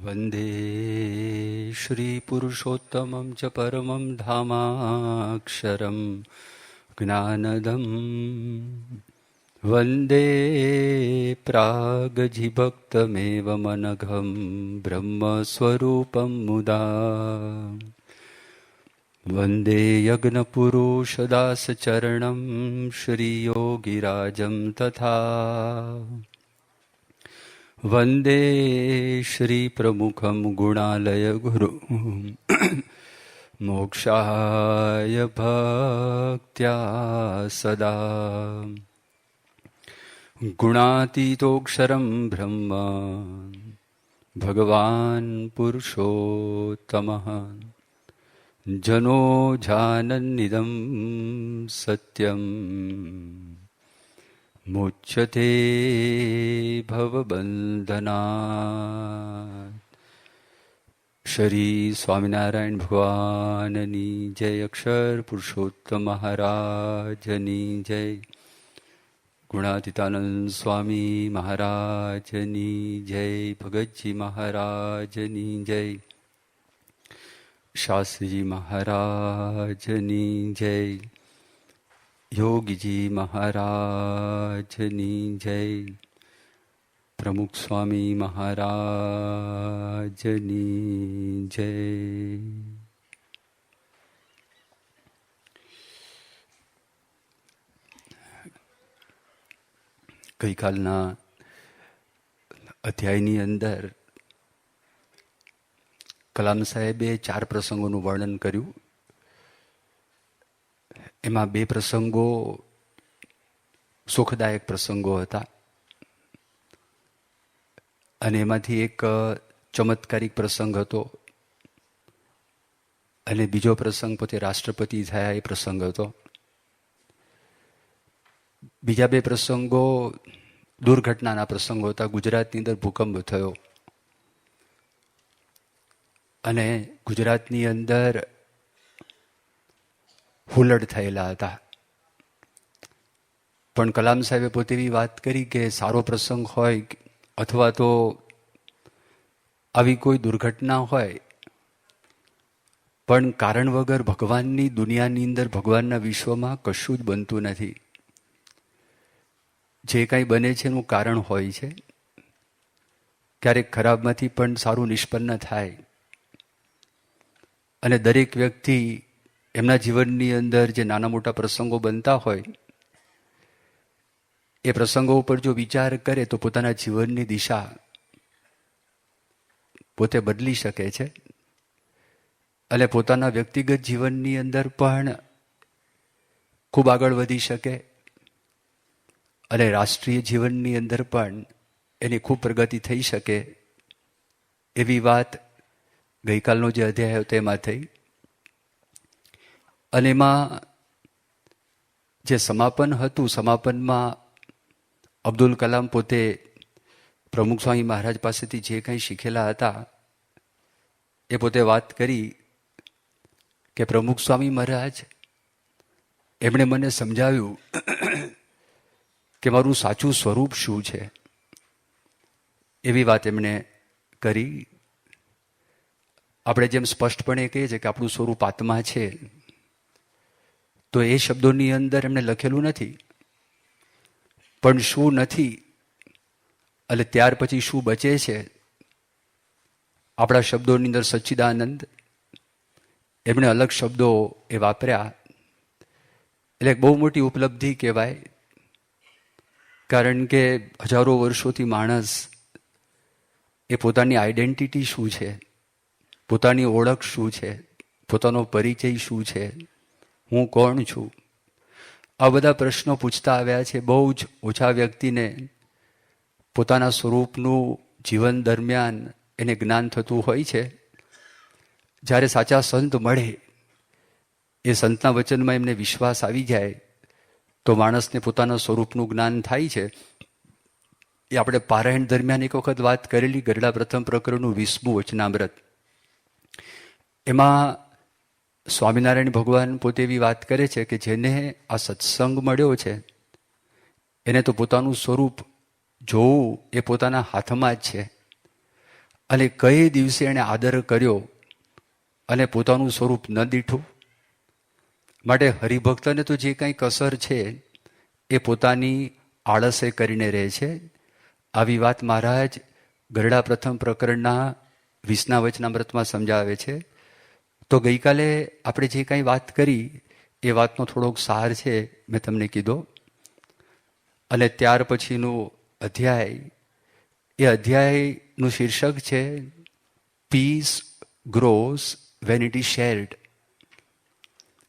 वन्दे श्रीपुरुषोत्तमं च परमं धामाक्षरं ज्ञानदं वन्दे प्रागजिभक्तमेवमनघं ब्रह्मस्वरूपं मुदा वन्दे यज्ञपुरुषदासचरणं श्रीयोगिराजं तथा वन्दे श्रीप्रमुखं गुणालयगुरुं मोक्षाय भक्त्या सदा गुणातीतोऽक्षरं ब्रह्म भगवान् पुरुषोत्तमः जनो जानन्निदं सत्यम् मुच्यते भवबन्धनात्। श्री स्वामिनारायण भगवाननी जय, अक्षर पुरुषोत्तम महाराजनी जय, गुणातीतानंद स्वामी महाराजनी जय, भगतजी महाराजनी जय, शास्त्रीजी महाराजनी जय, योगी जी महाराजनी जय, प्रमुख स्वामी महाराजनी जय. ગઈકાલના અધ્યાયની અંદર કલામ સાહેબે 4 પ્રસંગોનું વર્ણન કર્યું. એમાં 2 પ્રસંગો સુખદાયક પ્રસંગો હતા અને એમાંથી એક ચમત્કારિક પ્રસંગ હતો અને બીજો પ્રસંગ પોતે રાષ્ટ્રપતિ થયા એ પ્રસંગ હતો. બીજા 2 પ્રસંગો દુર્ઘટનાના પ્રસંગો હતા. ગુજરાતની અંદર ભૂકંપ થયો અને ગુજરાતની અંદર હુલ્લડ થયેલા હતા. પણ કલામ સાહેબે પોતે એવી વાત કરી કે સારો પ્રસંગ હોય અથવા તો આવી કોઈ દુર્ઘટના હોય પણ કારણ વગર ભગવાનની દુનિયાની અંદર, ભગવાનના વિશ્વમાં કશું જ બનતું નથી. જે કાંઈ બને છે એનું કારણ હોય છે. ક્યારેક ખરાબમાંથી પણ સારું નિષ્પન્ન થાય અને દરેક વ્યક્તિ એમના જીવનની અંદર જે નાના મોટા પ્રસંગો બનતા હોય એ પ્રસંગો ઉપર જો વિચાર કરે તો પોતાના જીવનની દિશા પોતે બદલી શકે છે અને પોતાના વ્યક્તિગત જીવનની અંદર પણ ખૂબ આગળ વધી શકે અને રાષ્ટ્રીય જીવનની અંદર પણ એની ખૂબ પ્રગતિ થઈ શકે. એવી વાત ગઈકાલનો જે અધ્યાય હતો તેમાં થઈ. અને એમાં જે સમાપન હતું, સમાપનમાં અબ્દુલ કલામ પોતે પ્રમુખ સ્વામી મહારાજ પાસેથી જે કંઈ શીખેલા હતા એ પોતે વાત કરી કે પ્રમુખ સ્વામી મહારાજ એમણે મને સમજાવ્યું કે મારું સાચું સ્વરૂપ શું છે. એવી વાત એમણે કરી. આપણે જેમ સ્પષ્ટપણે કહીએ છીએ કે આપણું સ્વરૂપ આત્મા છે, તો એ શબ્દોની અંદર એમણે લખેલું નથી. પણ શું નથી એટલે ત્યાર પછી શું બચે છે, આપણા શબ્દોની અંદર સચ્ચિદાનંદ, એમણે અલગ શબ્દો એ વાપર્યા. એટલે બહુ મોટી ઉપલબ્ધિ કહેવાય. કારણ કે હજારો વર્ષોથી માણસ એ પોતાની આઈડેન્ટિટી શું છે, પોતાની ઓળખ શું છે, પોતાનો પરિચય શું છે, હું કોણ છું, આ બધા પ્રશ્નો પૂછતા આવ્યા છે. બહુ જ ઓછા વ્યક્તિને પોતાના સ્વરૂપનું જીવન દરમિયાન એને જ્ઞાન થતું હોય છે. જ્યારે સાચા સંત મળે, એ સંતના વચનમાં એમને વિશ્વાસ આવી જાય તો માણસને પોતાના સ્વરૂપનું જ્ઞાન થાય છે. એ આપણે પારાયણ દરમિયાન એક વખત વાત કરેલી, ગરડા પ્રથમ પ્રકરણનું 20મું વચનામૃત. એમાં સ્વામિનારાયણ ભગવાન પોતે એવી વાત કરે છે કે જેને આ સત્સંગ મળ્યો છે એને તો પોતાનું સ્વરૂપ જોવું એ પોતાના હાથમાં જ છે. અને કઈ દિવસે એણે આદર કર્યો અને પોતાનું સ્વરૂપ ન દીઠું. માટે હરિભક્તને તો જે કંઈ કસર છે એ પોતાની આળસે કરીને રહે છે. આવી વાત મહારાજ ગરડા પ્રથમ પ્રકરણના 20ના વચનામૃતમાં સમજાવે છે. તો ગઈકાલે આપણે જે કંઈ વાત કરી એ વાતનો થોડોક સાર છે, મેં તમને કીધો. અને ત્યાર પછીનું અધ્યાય, એ અધ્યાયનું શીર્ષક છે peace grows when it is shared.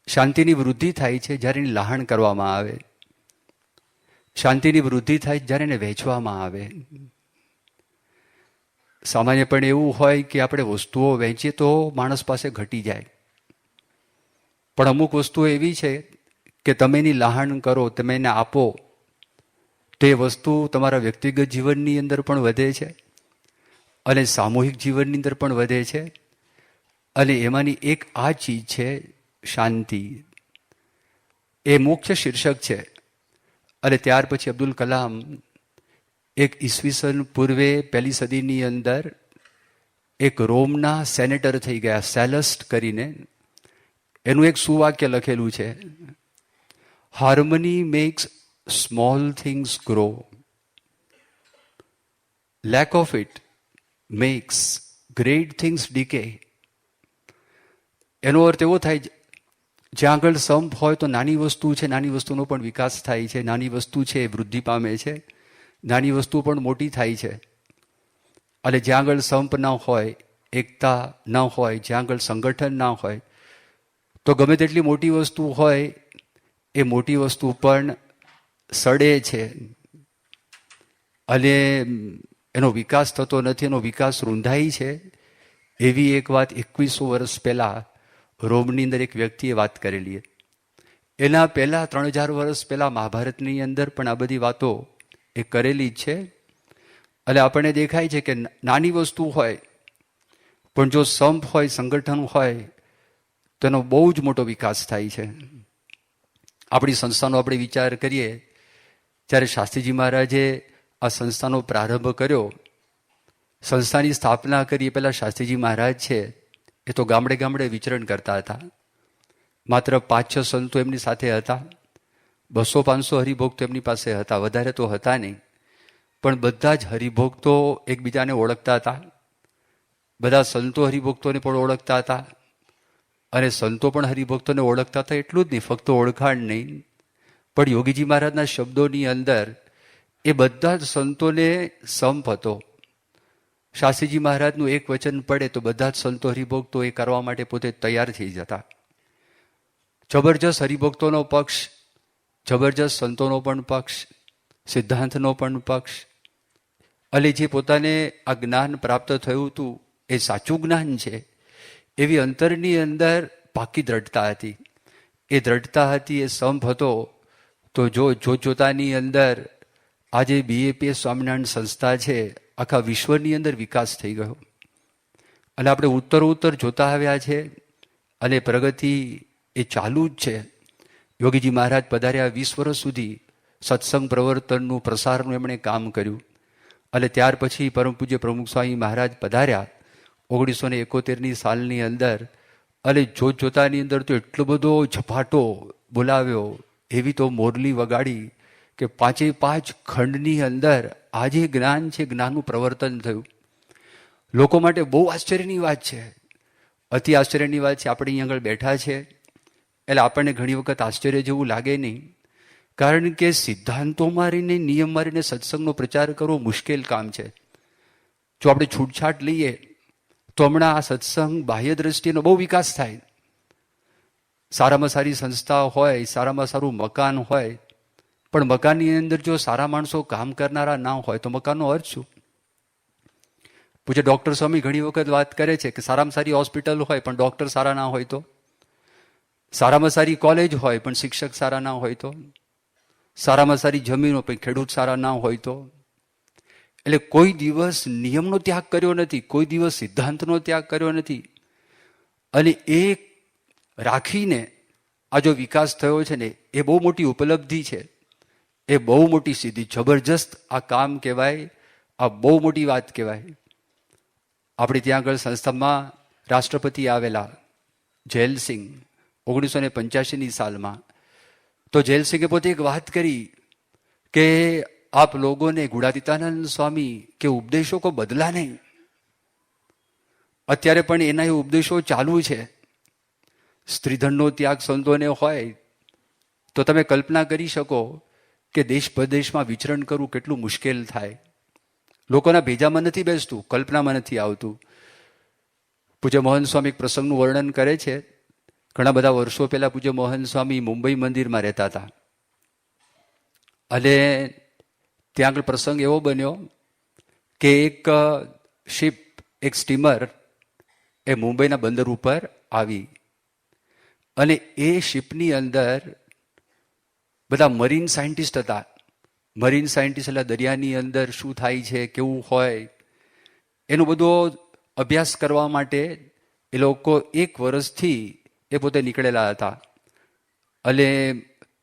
શાંતિની વૃદ્ધિ થાય છે જ્યારે એની લાહણ કરવામાં આવે. શાંતિની વૃદ્ધિ થાય જ્યારે એને વહેંચવામાં આવે. સામાન્યપણે એવું હોય કે આપણે વસ્તુઓ વહેંચીએ તો માણસ પાસે ઘટી જાય. પણ અમુક વસ્તુઓ એવી છે કે તમે એની લાહણ કરો, તમે એને આપો, તો એ વસ્તુ તમારા વ્યક્તિગત જીવનની અંદર પણ વધે છે અને સામૂહિક જીવનની અંદર પણ વધે છે. અને એમાંની એક આ ચીજ છે શાંતિ. એ મુખ્ય શીર્ષક છે. અને ત્યાર પછી અબ્દુલ કલામ એક ઈસવીસન પૂર્વે 1લી સદીની અંદર એક રોમના સેનેટર થઈ ગયા, સેલસ્ટ કરીને. એનું એક સુવાક્ય લખેલું છે, harmony makes small things grow, lack of it makes great things decay. એનો અર્થ એવો થાય, જ્યાં આગળ સંપ હોય તો નાની વસ્તુ છે, નાની વસ્તુનો પણ વિકાસ થાય છે. નાની વસ્તુ છે એ વૃદ્ધિ પામે છે, નાની વસ્તુ પણ મોટી થાય છે. અને જ્યાં આગળ સંપ ના હોય, એકતા ન હોય, જ્યાં આગળ સંગઠન ના હોય, તો ગમે તેટલી મોટી વસ્તુ હોય એ મોટી વસ્તુ પણ સડે છે અને એનો વિકાસ થતો નથી, એનો વિકાસ રૂંધાય છે. એવી એક વાત 2100 વર્ષ પહેલાં રોમની અંદર એક વ્યક્તિએ વાત કરેલી. એના પહેલાં 3000 વર્ષ પહેલાં મહાભારતની અંદર પણ આ બધી વાતો એ કરેલી જ છે. અને આપણને દેખાય છે કે નાની વસ્તુ હોય પણ જો સંપ હોય, સંગઠન હોય, તો એનો બહુ જ મોટો વિકાસ થાય છે. આપણી સંસ્થાનો આપણે વિચાર કરીએ, જ્યારે શાસ્ત્રીજી મહારાજે આ સંસ્થાનો પ્રારંભ કર્યો, સંસ્થાની સ્થાપના કરી, પહેલાં શાસ્ત્રીજી મહારાજ છે એ તો ગામડે ગામડે વિચરણ કરતા હતા. માત્ર 5-6 સંતો એમની સાથે હતા. 200-500 હરિભક્તો એમની પાસે હતા, વધારે તો હતા નહીં. પણ બધા જ હરિભક્તો એકબીજાને ઓળખતા હતા. બધા સંતો હરિભક્તોને પણ ઓળખતા હતા અને સંતો પણ હરિભક્તોને ઓળખતા હતા. એટલું જ નહીં, ફક્ત ઓળખાણ નહીં, પણ યોગીજી મહારાજના શબ્દોની અંદર એ બધા જ સંતોને સંપ હતો. શાસ્ત્રીજી મહારાજનું એક વચન પડે તો બધા જ સંતો હરિભક્તો એ કરવા માટે પોતે તૈયાર થઈ જતા. જબરજસ્ત હરિભક્તોનો પક્ષ, જબરજસ્ત સંતોનો પણ પક્ષ, સિદ્ધાંતનો પણ પક્ષ. અને જે પોતાને આ જ્ઞાન પ્રાપ્ત થયું હતું એ સાચું જ્ઞાન છે એવી અંતરની અંદર પાકી દ્રઢતા હતી. એ દ્રઢતા હતી, એ સંપ હતો. તો જોતાની અંદર આજે BAPS સ્વામિનારાયણ સંસ્થા છે, આખા વિશ્વની અંદર વિકાસ થઈ ગયો. અને આપણે ઉત્તરોત્તર જોતા આવ્યા છે અને પ્રગતિ એ ચાલુ જ છે. યોગીજી મહારાજ પધાર્યા 20 વર્ષ સુધી સત્સંગ પ્રવર્તનનું, પ્રસારનું એમણે કામ કર્યું. અને ત્યાર પછી પરમ પૂજ્ય પ્રમુખ સ્વામી મહારાજ પધાર્યા 1971ની સાલની અંદર. અને જોતાની અંદર તો એટલો બધો ઝપાટો બોલાવ્યો, એવી તો મોરલી વગાડી કે 5 ખંડની અંદર આજે જ્ઞાન છે, જ્ઞાનનું પ્રવર્તન થયું. લોકો માટે બહુ આશ્ચર્યની વાત છે, અતિ આશ્ચર્યની વાત છે. આપણે અહીં આગળ બેઠા છે એટલે આપણને ઘણી વખત આશ્ચર્ય જેવું લાગે નહીં, કારણ કે સિદ્ધાંતો મારીને, નિયમ મારીને સત્સંગનો પ્રચાર કરવો મુશ્કેલ કામ છે. જો આપણે છૂટછાટ લઈએ તો હમણાં આ સત્સંગ બાહ્ય દ્રષ્ટિએનો બહુ વિકાસ થાય. સારામાં સારી સંસ્થા હોય, સારામાં સારું મકાન હોય, પણ મકાનની અંદર જો સારા માણસો કામ કરનારા ના હોય તો મકાનનો અર્થ શું? પૂછે ડૉક્ટર સ્વામી ઘણી વખત વાત કરે છે કે સારામાં સારી હોસ્પિટલ હોય પણ ડૉક્ટર સારા ના હોય તો, સારામાં સારી કોલેજ હોય પણ શિક્ષક સારા ના હોય તો, સારામાં સારી જમીન હોય પણ ખેડૂત સારા ના હોય તો. એટલે કોઈ દિવસ નિયમનો ત્યાગ કર્યો નથી, કોઈ દિવસ સિદ્ધાંતનો ત્યાગ કર્યો નથી. અને એ રાખીને આ જો વિકાસ થયો છે ને, એ બહુ મોટી ઉપલબ્ધિ છે, એ બહુ મોટી સિદ્ધિ, જબરજસ્ત આ કામ કહેવાય, આ બહુ મોટી વાત કહેવાય. આપણે ત્યાં આગળ સંસ્થામાં રાષ્ટ્રપતિ આવેલા જેલસિંહ 1985ની સાલમાં. તો જેલસિંહે પોતે એક વાત કરી કે આપ લોગોને ગુણાતીતાનંદ સ્વામી કે ઉપદેશો કો બદલા નહીં. અત્યારે પણ એના એ ઉપદેશો ચાલુ છે. સ્ત્રીધનનો ત્યાગ સંતોને હોય તો તમે કલ્પના કરી શકો કે દેશ પ્રદેશમાં વિચરણ કરવું કેટલું મુશ્કેલ થાય. લોકોના ભેજામાં નથી બેસતું, કલ્પનામાં નથી આવતું. પૂજ્ય મોહન સ્વામી એક પ્રસંગનું વર્ણન કરે છે. ઘણા બધા વર્ષો પહેલા પૂજ્ય મોહન સ્વામી મુંબઈ મંદિરમાં રહેતા હતા અને ત્યાં આગળ પ્રસંગ એવો બન્યો કે એક શિપ, એક સ્ટીમર એ મુંબઈના બંદર ઉપર આવી અને એ શિપની અંદર બધા મરીન સાયન્ટિસ્ટ હતા. મરીન સાયન્ટિસ્ટ એટલે દરિયાની અંદર શું થાય છે, કેવું હોય, એનો બધો અભ્યાસ કરવા માટે એ લોકો 1 વર્ષથી એ પોતે નીકળેલા હતા. અને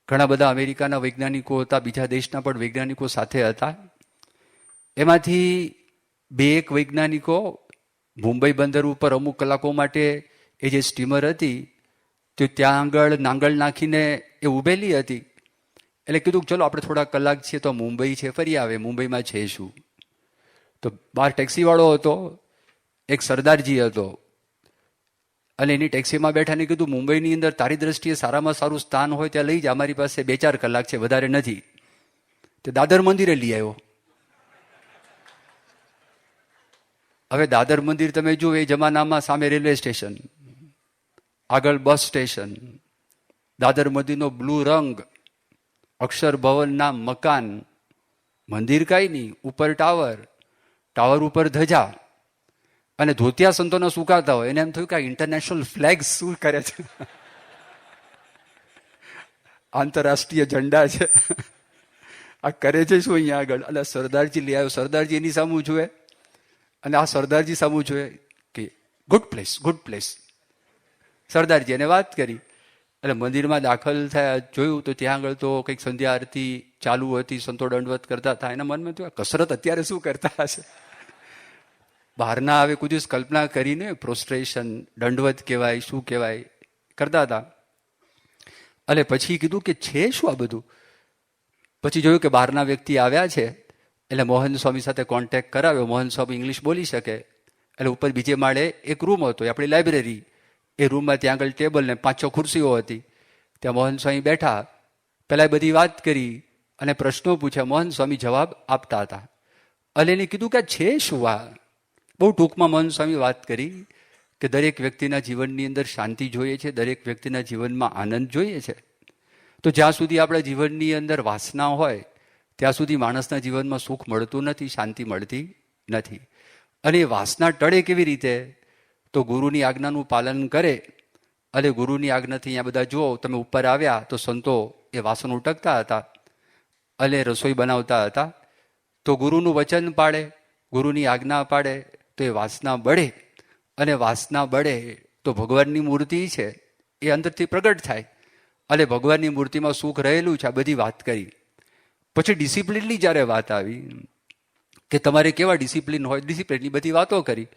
ઘણા બધા અમેરિકાના વૈજ્ઞાનિકો હતા, બીજા દેશના પણ વૈજ્ઞાનિકો સાથે હતા. એમાંથી 2-1 વૈજ્ઞાનિકો મુંબઈ બંદર ઉપર અમુક કલાકો માટે એ જે સ્ટીમર હતી તો ત્યાં આગળ નાંગળ નાખીને એ ઊભેલી હતી. એટલે કીધું ચલો આપણે થોડા કલાક છીએ તો મુંબઈ છે, ફરી આવે, મુંબઈમાં છે શું. તો બહાર ટેક્સીવાળો હતો, એક સરદારજી હતો અને એની ટેક્સીમાં બેઠાને કીધું મુંબઈની અંદર તારી દ્રષ્ટિએ સારામાં સારું સ્થાન હોય ત્યાં લઈ જા, અમારી પાસે 2-4 કલાક છે, વધારે નથી. તે દાદર મંદિરે લઈ આવ્યો. હવે દાદર મંદિર તમે જુઓ એ જમાનામાં સામે રેલવે સ્ટેશન, આગળ બસ સ્ટેશન, દાદર મંદિરનો બ્લુ રંગ, અક્ષર ભવનના મકાન, મંદિર કાંઈ નહીં, ઉપર ટાવર, ટાવર ઉપર ધજા અને ધોતિયા સંતોના સુકાતા હોય. એને એમ થયું કે આ ઇન્ટરનેશનલ ફ્લેગ શું કરે છે, આંતરરાષ્ટ્રીય ઝંડા છે, આ કરે છે શું અહીંયા આગળ. એટલે સરદારજી લઈ આવ્યો. સરદારજી એની સામું જુએ અને આ સરદારજી સામું જુએ કે good place, good place. Sardarji એને વાત કરી એટલે મંદિરમાં દાખલ થયા. જોયું તો ત્યાં આગળ તો કંઈક સંધ્યા આરતી ચાલુ હતી, સંતો દંડવત કરતા હતા. એના મનમાં થયું કસરત અત્યારે શું કરતા હશે. બહારના આવે કોઈ દિવસ કલ્પના કરીને પ્રોસ્ટ્રેશન, દંડવત કહેવાય, શું કહેવાય, કરતા હતા. અને પછી કીધું કે છે શું આ બધું. પછી જોયું કે બહારના વ્યક્તિ આવ્યા છે એટલે મોહન સ્વામી સાથે કોન્ટેક્ટ કરાવ્યો. મોહન સ્વામી ઇંગ્લિશ બોલી શકે એટલે ઉપર બીજે માળે એક રૂમ હતો, એ આપણી લાઇબ્રેરી. એ રૂમમાં ત્યાં આગળ ટેબલ ને 5-6 ખુરશીઓ હતી. ત્યાં મોહન સ્વામી બેઠા. પહેલાં એ બધી વાત કરી અને પ્રશ્નો પૂછ્યા. મોહન સ્વામી જવાબ આપતા હતા. અને એને કીધું કે છે શું આ. બહુ ટૂંકમાં મોહન સ્વામી વાત કરી કે દરેક વ્યક્તિના જીવનની અંદર શાંતિ જોઈએ છે, દરેક વ્યક્તિના જીવનમાં આનંદ જોઈએ છે. તો જ્યાં સુધી આપણા જીવનની અંદર વાસના હોય ત્યાં સુધી માણસના જીવનમાં સુખ મળતું નથી, શાંતિ મળતી નથી. અને એ વાસના ટળે કેવી રીતે? તો ગુરુની આજ્ઞાનું પાલન કરે. અને ગુરુની આજ્ઞાથી અહીંયા બધા જુઓ, તમે ઉપર આવ્યા તો સંતો એ વાસણ ઉટકતા હતા અને રસોઈ બનાવતા હતા. તો ગુરુનું વચન પાડે, ગુરુની આજ્ઞા પાડે તો એ વાસના બળે. અને વાસના બળે તો ભગવાનની મૂર્તિ છે એ અંદરથી પ્રગટ થાય. અને ભગવાનની મૂર્તિમાં સુખ રહેલું છે. આ બધી વાત કરી. પછી ડિસિપ્લિનની જ્યારે વાત આવી કે તમારે કેવા ડિસિપ્લિન હોય, ડિસિપ્લિનની બધી વાતો કરી.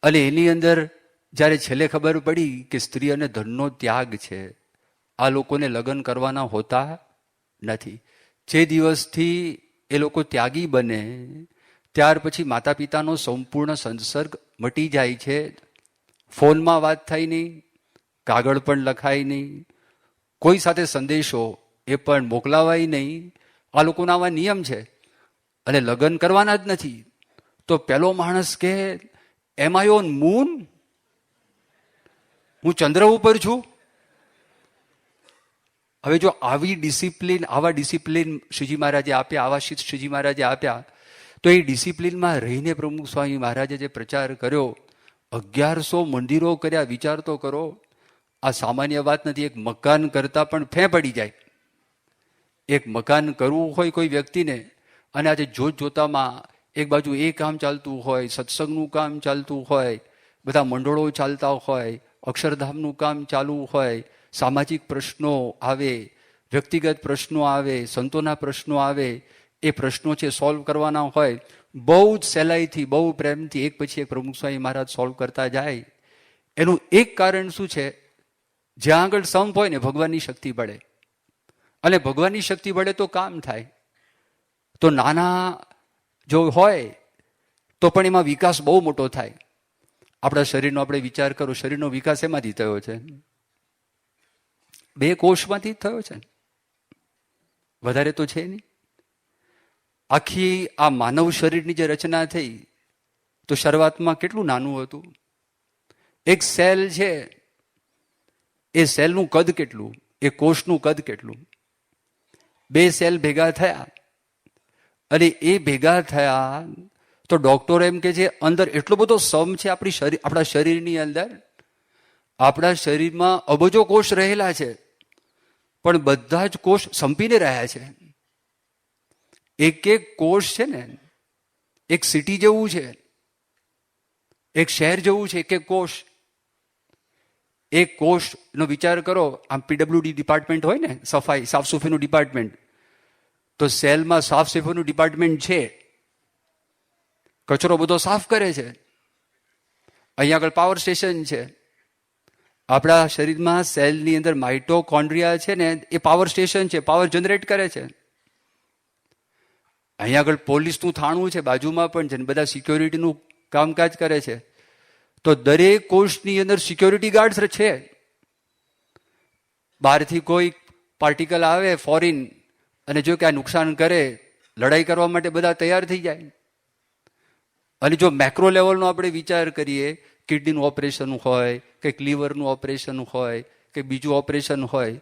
અને એની અંદર જ્યારે છેલ્લે ખબર પડી કે સ્ત્રી અને ધનનો ત્યાગ છે, આ લોકોને લગ્ન કરવાના હોતા નથી. જે દિવસથી એ લોકો ત્યાગી બને ત્યાર પછી માતા પિતાનો સંપૂર્ણ સંસર્ગ મટી જાય છે. ફોનમાં વાત થાય નહીં, કાગળ પણ લખાય નહીં, કોઈ સાથે સંદેશો એ પણ મોકલાવાય નહીં. આ લોકોના આવા નિયમ છે. અને લગ્ન કરવાના જ નથી. તો પેલો માણસ કે એમ આઈ ઓન મૂન, હું ચંદ્ર ઉપર છું. હવે જો આવી ડિસિપ્લિન, આવા ડિસિપ્લિન શ્રીજી મહારાજે આપ્યા, આવા શિસ્ત શ્રીજી મહારાજે આપ્યા, તો એ ડિસિપ્લિનમાં રહીને પ્રમુખ સ્વામી મહારાજે જે પ્રચાર કર્યો, 1100 મંદિરો કર્યા. વિચાર તો કરો, આ સામાન્ય વાત નથી. એક મકાન કરતાં પણ ફે પડી જાય. એક મકાન કરવું હોય કોઈ વ્યક્તિને, અને આજે જોત જોતામાં એક બાજુ એ કામ ચાલતું હોય, સત્સંગનું કામ ચાલતું હોય, બધા મંડળો ચાલતા હોય, અક્ષરધામનું કામ ચાલુ હોય, સામાજિક પ્રશ્નો આવે, વ્યક્તિગત પ્રશ્નો આવે, સંતોના પ્રશ્નો આવે, એ પ્રશ્નો છે સોલ્વ કરવાના હોય, બહુ જ સહેલાઈથી, બહુ પ્રેમથી એક પછી એક પ્રમુખ સ્વામી મહારાજ સોલ્વ કરતા જાય. એનું એક કારણ શું છે? જ્યાં આગળ સંપ હોય ને ભગવાનની શક્તિ પડે, અને ભગવાનની શક્તિ પડે તો કામ થાય. તો નાના જો હોય તો પણ એમાં વિકાસ બહુ મોટો થાય. આપણા શરીરનો આપણે વિચાર કરો, શરીરનો વિકાસ એમાંથી થયો છે, 2 કોષમાંથી જ થયો છે, વધારે તો છે નહીં. આખી આ માનવ શરીરની જે રચના થઈ તો શરૂઆતમાં કેટલું નાનું હતું. એક સેલ છે, એ સેલનું કદ કેટલું, એ કોષનું કદ કેટલું. 2 સેલ ભેગા થયા, અને એ ભેગા થયા તો ડોક્ટરો એમ કે છે અંદર એટલો બધો સમ છે આપણા શરીરની અંદર. આપણા શરીરમાં અબજો કોષ રહેલા છે, પણ બધા જ કોષ સંપીને રહ્યા છે. એક એક કોષ છે ને એક સિટી જેવું છે, એક શહેર જેવું છે. એક એક કોષ, એક કોષનો વિચાર કરો. આમ પીડબ્લ્યુડી ડિપાર્ટમેન્ટ હોય ને, સફાઈ સાફ સફાઈનું ડિપાર્ટમેન્ટ, તો સેલમાં સાફ સફાઈનું ડિપાર્ટમેન્ટ છે, કચરો બધો સાફ કરે છે. અહીંયા આગળ પાવર સ્ટેશન છે. આપણા શરીરમાં સેલની અંદર માઇટોકોન્ડ્રિયા છે ને, એ પાવર સ્ટેશન છે, પાવર જનરેટ કરે છે. અહીંયા આગળ પોલીસનું થાણું છે, બાજુમાં પણ છે, બધા સિક્યોરિટીનું કામકાજ કરે છે. તો દરેક કોષની અંદર સિક્યોરિટી ગાર્ડ્સ છે. બહારથી કોઈ પાર્ટિકલ આવે ફોરેન, અને જો કે આ નુકસાન કરે, લડાઈ કરવા માટે બધા તૈયાર થઈ જાય. અને જો મેક્રો લેવલનો આપણે વિચાર કરીએ, કિડનીનું ઓપરેશન હોય કે લીવરનું ઓપરેશન હોય કે બીજું ઓપરેશન હોય,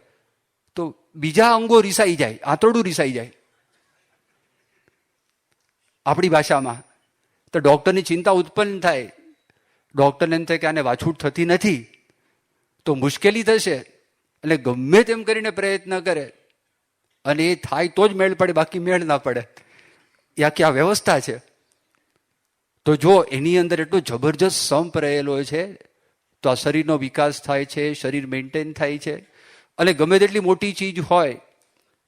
તો બીજા અંગો રિસાઈ જાય, આંતરડું રિસાઈ જાય આપણી ભાષામાં. તો ડૉક્ટરની ચિંતા ઉત્પન્ન થાય. ડૉક્ટરને એમ થાય કે આને વાછૂટ થતી નથી તો મુશ્કેલી થશે, એટલે ગમે તેમ કરીને પ્રયત્ન કરે, અને એ થાય તો જ મેળ પડે, બાકી મેળ ના પડે. એ આખી આ વ્યવસ્થા છે. તો જો એની અંદર એટલો જબરજસ્ત સંપ રહેલો છે તો આ શરીરનો વિકાસ થાય છે, શરીર મેન્ટેન થાય છે. અને ગમે તેટલી મોટી ચીજ હોય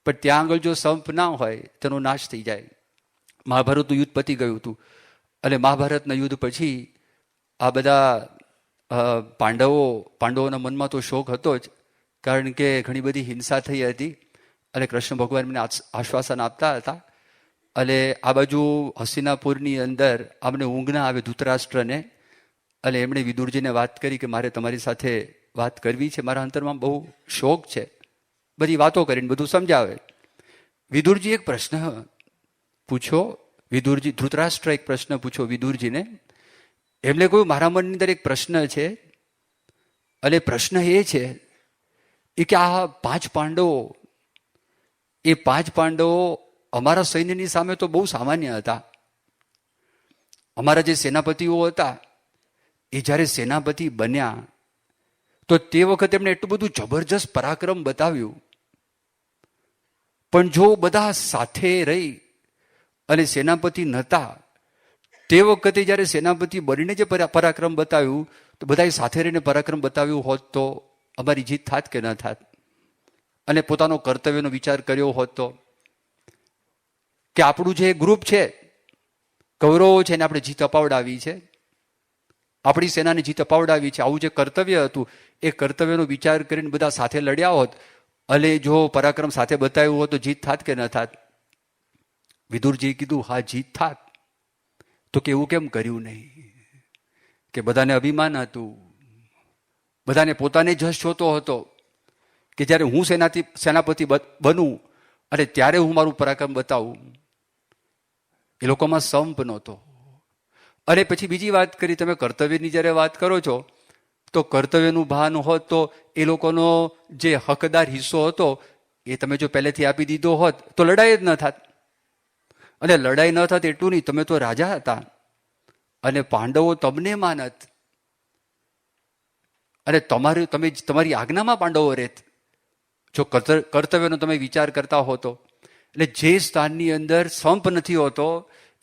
પણ ત્યાં આગળ જો સંપ ના હોય તેનો નાશ થઈ જાય. મહાભારતનું યુદ્ધ પતી ગયું હતું, અને મહાભારતના યુદ્ધ પછી આ બધા પાંડવોના મનમાં તો શોક હતો જ, કારણ કે ઘણી બધી હિંસા થઈ હતી, અને કૃષ્ણ ભગવાન એમને આશ્વાસન આપતા હતા. અને આ બાજુ હસ્તિનાપુરની અંદર આમને ઊંઘ ના આવે ધૃતરાષ્ટ્રને, અને એમણે વિદુરજીને વાત કરી કે મારે તમારી સાથે વાત કરવી છે, મારા અંતરમાં બહુ શોક છે. બધી વાતો કરીને બધું સમજાવે. વિદુરજી એક પ્રશ્ન પૂછ્યો, ધૃતરાષ્ટ્ર એક પ્રશ્ન પૂછ્યો વિદુરજીને. એમને કહ્યું મારા મનની અંદર એક પ્રશ્ન છે, અને પ્રશ્ન એ છે કે આ 5 પાંડવો, એ 5 પાંડવો અમારા સૈન્યની સામે તો બહુ સામાન્ય હતા. અમારા જે સેનાપતિઓ હતા એ જ્યારે સેનાપતિ બન્યા તો તે વખતે એમણે એટલું બધું જબરજસ્ત પરાક્રમ બતાવ્યું, પણ જો બધા સાથે રહી અને સેનાપતિ નહોતા, તે વખતે જ્યારે સેનાપતિ બનીને જે પરાક્રમ બતાવ્યું, તો બધાએ સાથે રહીને પરાક્રમ બતાવ્યું હોત તો અમારી જીત થાત કે ન થાત, અને પોતાનો કર્તવ્યનો વિચાર કર્યો હોત તો. કે આપણું જે ગ્રુપ છે કૌરવો છે એને આપણે જીત અપાવડાવી છે, આપણી સેનાને જીત અપાવડાવી છે. આવું જે કર્તવ્ય હતું એ કર્તવ્યનો વિચાર કરીને બધા સાથે લડ્યા હોત, અને જો પરાક્રમ સાથે બતાવ્યું હોત તો જીત થાત કે ન થાત? વિદુરજીએ કીધું હા જીત થાત. તો કે એવું કેમ કર્યું નહીં? કે બધાને અભિમાન હતું, બધાને પોતાને જશ જોતો હતો કે જ્યારે હું સેનાપતિ બનું અને ત્યારે હું મારું પરાક્રમ બતાવું. એ લોકોમાં સંપ નહોતો. અને પછી બીજી વાત કરી, તમે કર્તવ્યની જ્યારે વાત કરો છો તો કર્તવ્યનું ભાન હોત તો એ લોકોનો જે હકદાર હિસ્સો હતો એ તમે જો પહેલેથી આપી દીધો હોત તો લડાઈ જ ન થાત. અને લડાઈ ન થાત એટલું નહીં, તમે તો રાજા હતા અને પાંડવો તમને માનત, અને તમારી આજ્ઞામાં પાંડવો રહેત જો કર્તવ્યનો તમે વિચાર કરતા હો તો. એટલે જે સ્થાનની અંદર સંપ નથી હોતો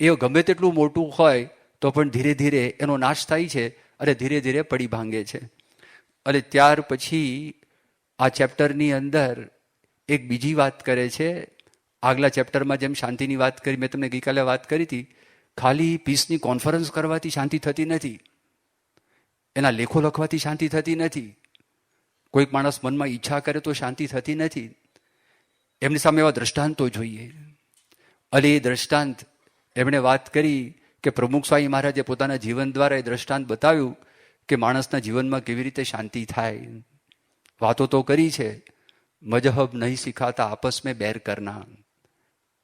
એ ગમે તેટલું મોટું હોય તો પણ ધીરે ધીરે એનો નાશ થાય છે, અને ધીરે ધીરે પડી ભાંગે છે. અને ત્યાર પછી આ ચેપ્ટરની અંદર એક બીજી વાત કરે છે. આગલા ચેપ્ટરમાં જેમ શાંતિની વાત કરી, મેં તમને ગઈકાલે વાત કરી હતી, ખાલી પીસની કોન્ફરન્સ કરવાથી શાંતિ થતી નથી, એના લેખો લખવાથી શાંતિ થતી નથી, કોઈક માણસ મનમાં ઈચ્છા કરે તો શાંતિ થતી નથી. એમની સામે એવા દ્રષ્ટાંતો જોઈએ. અને એ દ્રષ્ટાંત એમણે વાત કરી કે પ્રમુખ સ્વામી મહારાજે પોતાના જીવન દ્વારા એ દ્રષ્ટાંત બતાવ્યું કે માણસના જીવનમાં કેવી રીતે શાંતિ થાય. વાતો તો કરી છે, મજહબ નહીં શીખાતા આપસ મેં બેર કરના,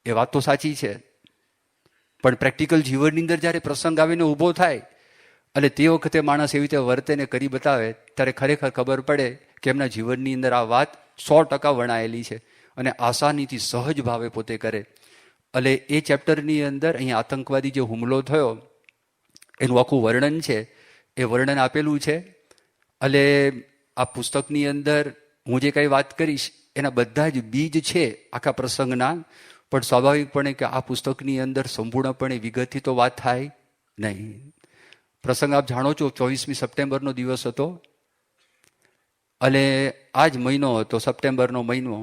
એ વાત તો સાચી છે, પણ પ્રેક્ટિકલ જીવનની અંદર જ્યારે પ્રસંગ આવીને ઊભો થાય અને તે વખતે માણસ એવી રીતે વર્તે ને કરી બતાવે ત્યારે ખરેખર ખબર પડે કે એમના જીવનની અંદર આ વાત 100% વણાયેલી છે અને આસાનીથી સહજ ભાવે પોતે કરે. એટલે એ ચેપ્ટરની અંદર અહીંયા આતંકવાદી જે હુમલો થયો એનું આખું વર્ણન છે, એ વર્ણન આપેલું છે. એટલે આ પુસ્તકની અંદર હું જે કંઈ વાત કરીશ એના બધા જ બીજ છે આખા પ્રસંગના, પણ સ્વાભાવિકપણે કે આ પુસ્તકની અંદર સંપૂર્ણપણે વિગતથી તો વાત થાય નહીં. પ્રસંગ આપ જાણો છો, 24મી સપ્ટેમ્બરનો દિવસ હતો અને આ જ મહિનો હતો, સપ્ટેમ્બરનો મહિનો.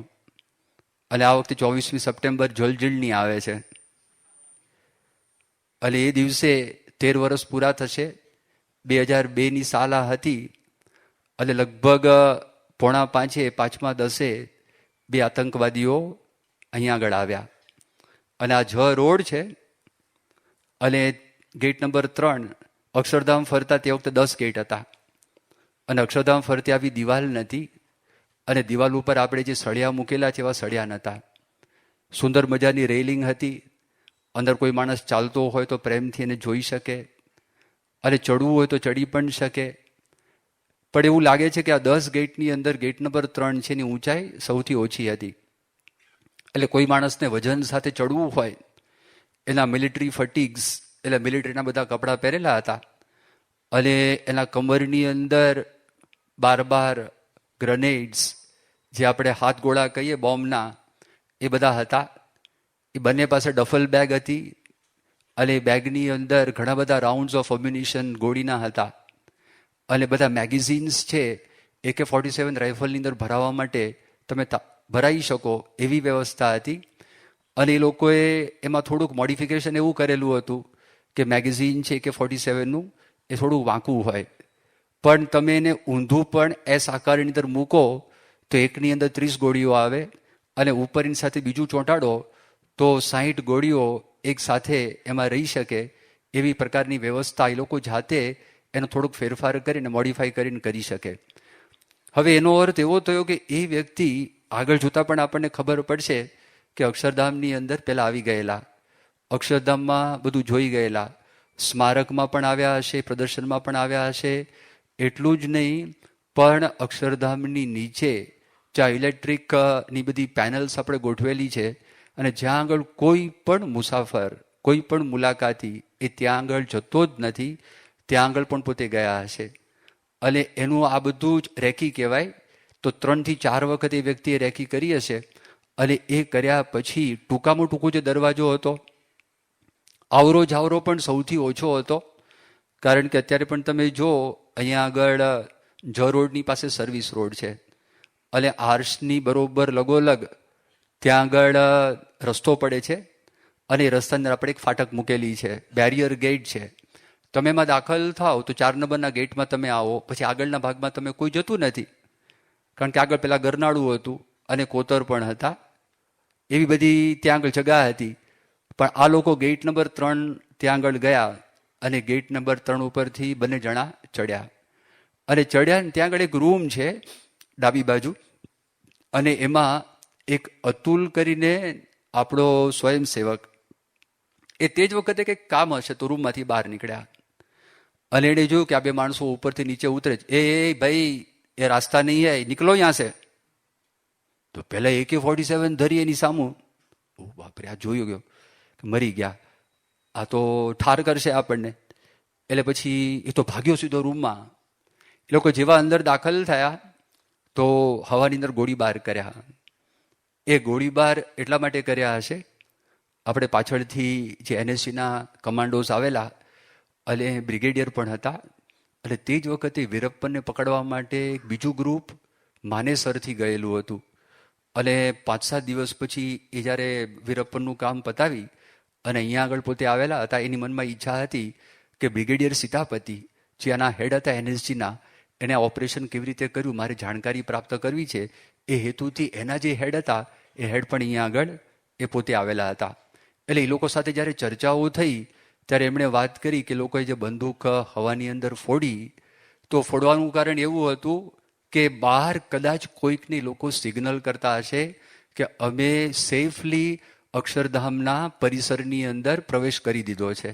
અને આ વખતે 24મી સપ્ટેમ્બર જલજીલની આવે છે. અને એ દિવસે 13 વર્ષ પૂરા થશે. 2002ની સાલ આ હતી. અને લગભગ 4:45, 5:10 બે આતંકવાદીઓ અહીંયા આગળ આવ્યા. અને આ રોડ છે અને ગેટ નંબર 3 અક્ષરધામ ફરતા તે વખતે 10 ગેટ હતા અને અક્ષરધામ ફરતે આવી દિવાલ નથી અને દિવાલ ઉપર આપણે જે સળિયા મૂકેલા છે એવા સળિયા નહોતા. સુંદર મજાની રેલિંગ હતી, અંદર કોઈ માણસ ચાલતો હોય તો પ્રેમથી એને જોઈ શકે અને ચડવું હોય તો ચડી પણ શકે. પણ એવું લાગે છે કે આ 10 ગેટની અંદર ગેટ નંબર 3 છે એની ઊંચાઈ સૌથી ઓછી હતી. એટલે કોઈ માણસને વજન સાથે ચડવું હોય, એના મિલિટરી ફટીગ્સ એટલે મિલિટરીના બધા કપડાં પહેરેલા હતા અને એના કમરની અંદર 12 ગ્રેનેડ્સ, જે આપણે હાથગોળા કહીએ બોમ્બના, એ બધા હતા. એ બંને પાસે ડફલ બેગ હતી અને બેગની અંદર ઘણા બધા રાઉન્ડ્સ ઓફ અમ્યુનિશન ગોળીના હતા અને બધા મેગેઝિન્સ છે AK-47 રાઇફલની અંદર ભરાવવા માટે તમે ભરાઈ શકો એવી વ્યવસ્થા હતી. અને એ લોકોએ એમાં થોડુંક મોડિફિકેશન એવું કરેલું હતું કે મેગેઝિન છે AK-47નું એ થોડું વાંકું હોય, પણ તમે એને ઊંધું પણ એસ આકારની અંદર મૂકો તો એકની અંદર 30 ગોળીઓ આવે અને ઉપરની સાથે બીજું ચોંટાડો તો 60 ગોળીઓ એક સાથે એમાં રહી શકે એવી પ્રકારની વ્યવસ્થા એ લોકો જાતે એનો થોડુંક ફેરફાર કરીને મોડિફાઈ કરીને કરી શકે. હવે એનો અર્થ એવો થયો કે એ વ્યક્તિ આગળ જોતાં પણ આપણને ખબર પડશે કે અક્ષરધામની અંદર પહેલાં આવી ગયેલા, અક્ષરધામમાં બધું જોઈ ગયેલા, સ્મારકમાં પણ આવ્યા હશે, પ્રદર્શનમાં પણ આવ્યા હશે. એટલું જ નહીં, પણ અક્ષરધામની નીચે જ્યાં ઇલેક્ટ્રિકની બધી પેનલ્સ આપણે ગોઠવેલી છે અને જ્યાં આગળ કોઈ પણ મુસાફર, કોઈ પણ મુલાકાતી એ ત્યાં આગળ જતો જ નથી, ત્યાં આગળ પણ પોતે ગયા હશે. અને એનું આ બધું જ રેકી કહેવાય. તો 3 થી 4 વખત એ વ્યક્તિએ રેકી કરી હશે. અને એ કર્યા પછી ટૂંકામાં ટૂંકો જે દરવાજો હતો, આવરો જાવરો પણ સૌથી ઓછો હતો. કારણ કે અત્યારે પણ તમે જો અહીંયા આગળ રોડની પાસે સર્વિસ રોડ છે અને આર્ટ્સની બરોબર લગોલગ ત્યાં આગળ રસ્તો પડે છે અને એ રસ્તાની અંદર આપણે એક ફાટક મૂકેલી છે, બેરિયર ગેટ છે. તમે એમાં દાખલ થાઓ તો 4 નંબરના ગેટમાં તમે આવો, પછી આગળના ભાગમાં તમે કોઈ જતું નથી, કારણ કે આગળ પેલા ગરનાળું હતું અને કોતર પણ હતા, એવી બધી ત્યાં આગળ જગા હતી. પણ આ લોકો ગેટ નંબર 3 ત્યાં આગળ ગયા અને ગેટ નંબર 3 ઉપરથી બંને જણા ચડ્યા. અને ચડ્યા ને ત્યાં આગળ એક રૂમ છે ડાબી બાજુ, અને એમાં એક અતુલ કરીને આપણો સ્વયંસેવક, એ તે જ વખતે કંઈક કામ હશે તો રૂમમાંથી બહાર નીકળ્યા અને એણે જોયું કે આ બે માણસો ઉપરથી નીચે ઉતરે છે. એ ભાઈ એ રાસ્તા નહીં હે, નીકળો અહીંયા છે. તો પહેલાં AK-47 ધરી એની સામું, ઓ બાપરે, આ જોયું ગયો કે મરી ગયા, આ તો ઠાર કરશે આપણને. એટલે પછી એ તો ભાગ્યો સીધો રૂમમાં. એ લોકો જેવા અંદર દાખલ થયા તો હવાની અંદર ગોળીબાર કર્યા. એ ગોળીબાર એટલા માટે કર્યા હશે, આપણે પાછળથી જે NSCના કમાન્ડોઝ આવેલા અને બ્રિગેડિયર પણ હતા, અને તે જ વખતે વીરપ્પનને પકડવા માટે એક બીજું ગ્રુપ માનેસરથી ગયેલું હતું. અને 5-7 દિવસ પછી એ જ્યારે વીરપ્પનનું કામ પતાવી અને અહીંયા આગળ પોતે આવેલા હતા. એની મનમાં ઈચ્છા હતી કે બ્રિગેડિયર સીતાપતિ જે આના હેડ હતા એનએસજીના, એને ઓપરેશન કેવી રીતે કર્યું મારે જાણકારી પ્રાપ્ત કરવી છે. એ હેતુથી એના જે હેડ હતા એ હેડ પણ અહીંયા આગળ એ પોતે આવેલા હતા. એટલે એ લોકો સાથે જ્યારે ચર્ચાઓ થઈ ત્યારે એમણે વાત કરી કે લોકોએ જે બંદૂક હવાની અંદર ફોડી, તો ફોડવાનું કારણ એવું હતું કે બહાર કદાચ કોઈકની લોકો સિગ્નલ કરતા હશે કે અમે સેફલી અક્ષરધામના પરિસરની અંદર પ્રવેશ કરી દીધો છે,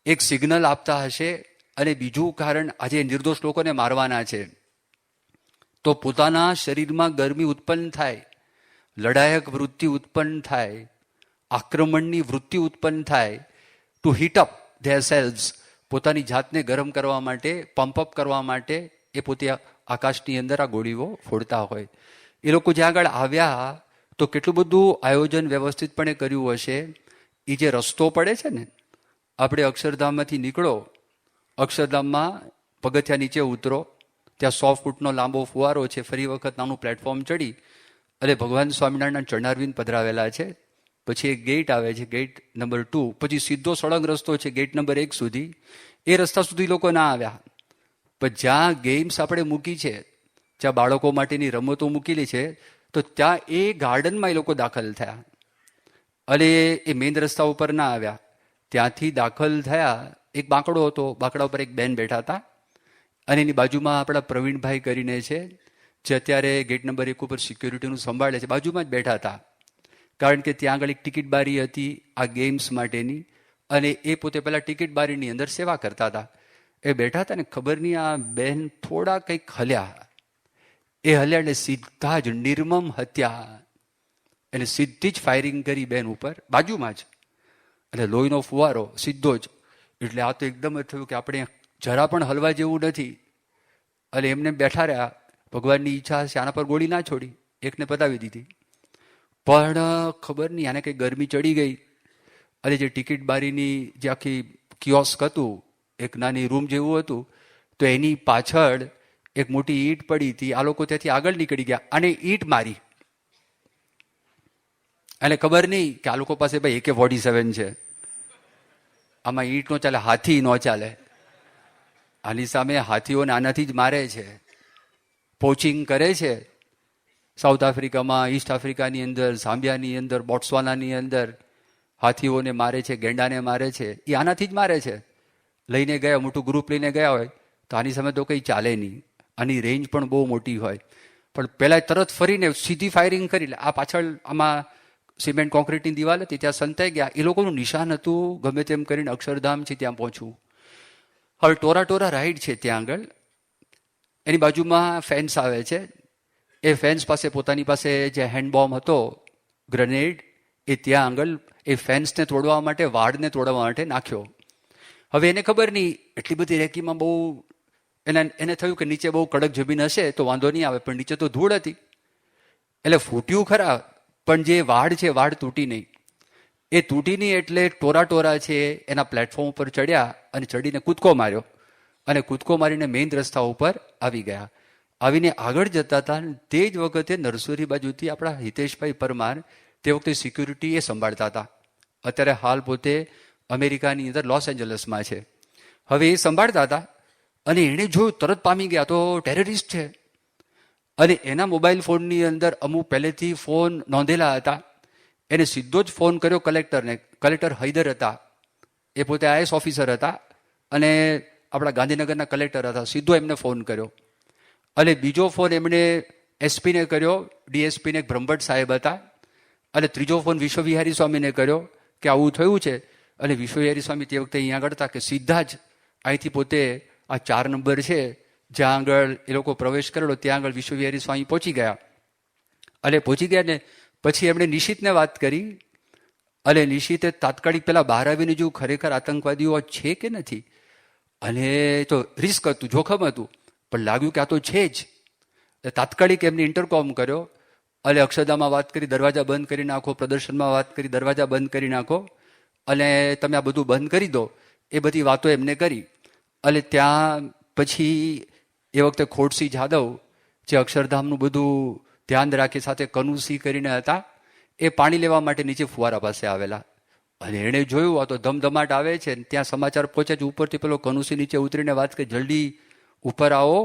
એક સિગ્નલ આપતા હશે. અને બીજું કારણ, આજે નિર્દોષ લોકોને મારવાના છે તો પોતાના શરીરમાં ગરમી ઉત્પન્ન થાય, લડાયક વૃત્તિ ઉત્પન્ન થાય, આક્રમણની વૃત્તિ ઉત્પન્ન થાય, to heat up their selves, પોતાની જાતને ગરમ કરવા માટે, પંપઅપ કરવા માટે એ પોતે આકાશની અંદર આ ગોળીઓ ફોડતા હોય. એ લોકો જ્યાં આગળ આવ્યા તો કેટલું બધું આયોજન વ્યવસ્થિતપણે કર્યું હશે. એ જે રસ્તો પડે છે ને, આપણે અક્ષરધામમાંથી નીકળો, અક્ષરધામમાં પગથિયા નીચે ઉતરો, ત્યાં 100 ફૂટનો લાંબો ફુવારો છે, ફરી વખત નાનું પ્લેટફોર્મ ચડી અને ભગવાન સ્વામિનારાયણના ચરણારવિંદ પધરાવેલા છે. પછી એક ગેટ આવે છે, ગેટ નંબર 2, પછી સીધો સળંગ રસ્તો છે ગેટ નંબર 1 સુધી. એ રસ્તા સુધી લોકો ના આવ્યા, પણ જ્યાં ગેમ્સ આપણે મૂકી છે, જ્યાં બાળકો માટેની રમતો મૂકેલી છે, તો ત્યાં એ ગાર્ડનમાં એ લોકો દાખલ થયા અને એ મેઇન રસ્તા ઉપર ના આવ્યા. ત્યાંથી દાખલ થયા, એક બાંકડો હતો, બાંકડા ઉપર એક બેન બેઠા હતા અને એની બાજુમાં આપણા પ્રવીણભાઈ કરીને છે જે અત્યારે ગેટ નંબર 1 ઉપર સિક્યુરિટીનું સંભાળે છે, બાજુમાં જ બેઠા હતા. કારણ કે ત્યાં આગળ એક ટિકિટ બારી હતી આ ગેમ્સ માટેની, અને એ પોતે પહેલાં ટિકિટ બારીની અંદર સેવા કરતા હતા. એ બેઠા હતા ને, ખબર નહીં આ બેન થોડા કંઈક હલ્યા, એ હલ્યા એટલે સીધા જ નિર્મમ હત્યા, એને સીધી જ ફાયરિંગ કરી બેન ઉપર બાજુમાં જ, અને લોહીનો ફુવારો સીધો જ. એટલે આ તો એકદમ જ થયું કે આપણે જરા પણ હલવા જેવું નથી, અને એમને બેઠા રહ્યા. ભગવાનની ઈચ્છા હશે આના પર ગોળી ના છોડી, એકને પતાવી દીધી. પણ ખબર નહીં આને કંઈ ગરમી ચડી ગઈ, અને જે ટિકિટ બારીની જે આખી કિયોસ્ક હતું, એક નાની રૂમ જેવું હતું, તો એની પાછળ એક મોટી ઈંટ પડી હતી. આ લોકો ત્યાંથી આગળ નીકળી ગયા અને ઈંટ મારી. અને ખબર નહીં કે આ લોકો પાસે ભાઈ AK-47 છે, આમાં ઈંટ નો ચાલે, હાથી ન ચાલે. આની સામે હાથીઓને આનાથી જ મારે છે, પોચિંગ કરે છે. સાઉથ આફ્રિકામાં, ઈસ્ટ આફ્રિકાની અંદર, ઝામ્બિયાની અંદર, બોટ્સવાનાની અંદર હાથીઓને મારે છે, ગેંડાને મારે છે. એ આનાથી જ મારે છે. લઈને ગયા, મોટું ગ્રુપ લઈને ગયા હોય તો આની સામે તો કંઈ ચાલે નહીં. આની રેન્જ પણ બહુ મોટી હોય. પણ પહેલાં તરત ફરીને સીધી ફાયરિંગ કરી લે. આ પાછળ આમાં સિમેન્ટ કોન્ક્રીટની દિવાલ હતી, ત્યાં સંતાઈ ગયા. એ લોકોનું નિશાન હતું ગમે તેમ કરીને અક્ષરધામ છે ત્યાં પહોંચવું. હવે ટોરા રાઈડ છે ત્યાં આગળ, એની બાજુમાં ફેન્સ આવે છે. એ ફેન્સ પાસે પોતાની પાસે જે હેન્ડબોમ્બ હતો, ગ્રેનેડ, એ ત્યાં આગળ એ ફેન્સને તોડવા માટે, વાડને તોડવા માટે નાખ્યો. હવે એને ખબર નહીં, એટલી બધી રેકીમાં બહુ એને થયું કે નીચે બહુ કડક જમીન હશે તો વાંધો નહીં આવે, પણ નીચે તો ધૂળ હતી. એટલે ફૂટ્યું ખરા, પણ જે વાડ છે વાડ તૂટી નહીં. એ તૂટી નહીં એટલે ટોરા છે એના પ્લેટફોર્મ ઉપર ચડ્યા અને ચડીને કૂદકો માર્યો, અને કૂદકો મારીને મેઇન રસ્તા ઉપર આવી ગયા. આવીને આગળ જતા હતા. તે જ વખતે નરસોરી બાજુથી આપણા હિતેશભાઈ પરમાર, તે વખતે સિક્યુરિટી એ સંભાળતા હતા, અત્યારે હાલ પોતે અમેરિકાની અંદર લોસ એન્જલસમાં છે. હવે એ સંભાળતા હતા અને એણે જોયું, તરત પામી ગયા, તો ટેરરિસ્ટ છે. અને એના મોબાઈલ ફોનની અંદર અમુક પહેલેથી ફોન નોંધેલા હતા. એને સીધો જ ફોન કર્યો કલેક્ટરને. કલેક્ટર હૈદર હતા, એ પોતે IAS ઓફિસર હતા અને આપણા ગાંધીનગરના કલેક્ટર હતા. સીધો એમને ફોન કર્યો. અને બીજો ફોન એમણે એસપીને કર્યો, DSPને બ્રહ્મભટ્ટ સાહેબ હતા. અને ત્રીજો ફોન વિશ્વવિહારી સ્વામીને કર્યો કે આવું થયું છે. અને વિશ્વવિહારી સ્વામી તે વખતે અહીંયા આગળ હતા કે સીધા જ અહીંથી પોતે આ 4 નંબર છે જ્યાં આગળ એ લોકો પ્રવેશ કરેલો, ત્યાં આગળ વિશ્વવિહારી સ્વામી પહોંચી ગયા. અને પહોંચી ગયા ને પછી એમણે નિશિતને વાત કરી. અને નિશિતે તાત્કાલિક પહેલાં બહાર આવીને જોયું ખરેખર આતંકવાદીઓ છે કે નથી. અને તો રિસ્ક હતું, જોખમ હતું, પણ લાગ્યું કે આ તો છે જ. તાત્કાલિક એમને ઇન્ટરકોમ કર્યો અને અક્ષરધામમાં વાત કરી, દરવાજા બંધ કરી નાખો, પ્રદર્શનમાં વાત કરી, દરવાજા બંધ કરી નાખો અને તમે આ બધું બંધ કરી દો. એ બધી વાતો એમને કરી. અને ત્યાં પછી એ વખતે ખોડસિંહ જાદવ જે અક્ષરધામનું બધું ધ્યાન રાખી, સાથે કનુસિંહ કરીને હતા, એ પાણી લેવા માટે નીચે ફુવારા પાસે આવેલા. અને એણે જોયું આ તો ધમધમાટ આવે છે, ત્યાં સમાચાર પહોંચે છે ઉપરથી, પેલો કનુસી નીચે ઉતરીને વાત કે જલ્દી ઉપર આવો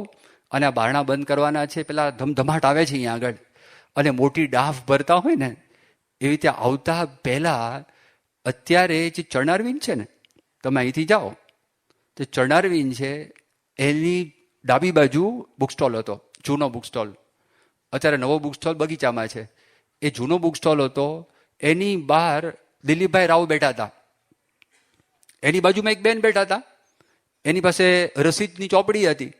અને આ બારણા બંધ કરવાના છે, પેલા ધમધમાટ આવે છે અહીંયા આગળ. અને મોટી ડાફ ભરતા હોય ને એવી રીતે આવતા પહેલાં અત્યારે જે ચરણારવિન છે ને, તમે અહીંથી જાઓ તો ચરણારવિન છે, એની ડાબી બાજુ બુક સ્ટોલ હતો, જૂનો બુક સ્ટોલ. અત્યારે નવો બુક સ્ટોલ બગીચામાં છે. એ જૂનો બુક સ્ટોલ હતો, એની બહાર દિલીપભાઈ રાવ બેઠા હતા. એની બાજુમાં એક બેન બેઠા હતા, એની પાસે રસીદની ચોપડી હતી.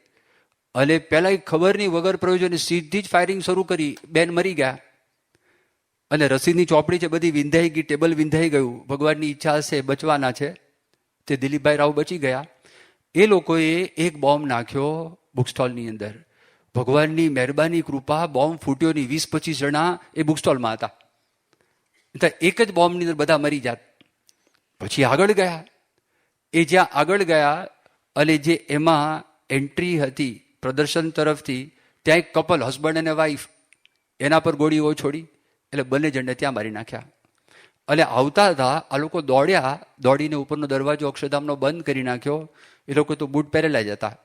અને પહેલાં ખબર નહીં વગર પ્રયોજને સીધી જ ફાયરિંગ શરૂ કરી, બેન મરી ગયા. અને રસીદની ચોપડી છે બધી વિંધાઈ ગઈ, ટેબલ વિંધાઈ ગયું. ભગવાનની ઈચ્છા હશે બચવાના છે, તે દિલીપભાઈ રાવ બચી ગયા. એ લોકોએ એક બોમ્બ નાખ્યો બુક સ્ટોલની અંદર. ભગવાનની મહેરબાની કૃપા, બોમ્બ ફૂટ્યો નહીં. 20-25 જણા એ બુક સ્ટોલમાં હતા. એક જ બોમ્બની અંદર બધા મરી જાત. પછી આગળ ગયા. એ જ્યાં આગળ ગયા અને જે એમાં એન્ટ્રી હતી પ્રદર્શન તરફથી, ત્યાં એક કપલ, હસબન્ડ અને વાઈફ, એના પર ગોળીઓ છોડી, એટલે બંને જણને ત્યાં મારી નાખ્યા. અને આવતા હતા આ લોકો દોડ્યા, દોડીને ઉપરનો દરવાજો અક્ષરધામનો બંધ કરી નાખ્યો. એ લોકો તો બૂટ પહેરેલા જ હતા,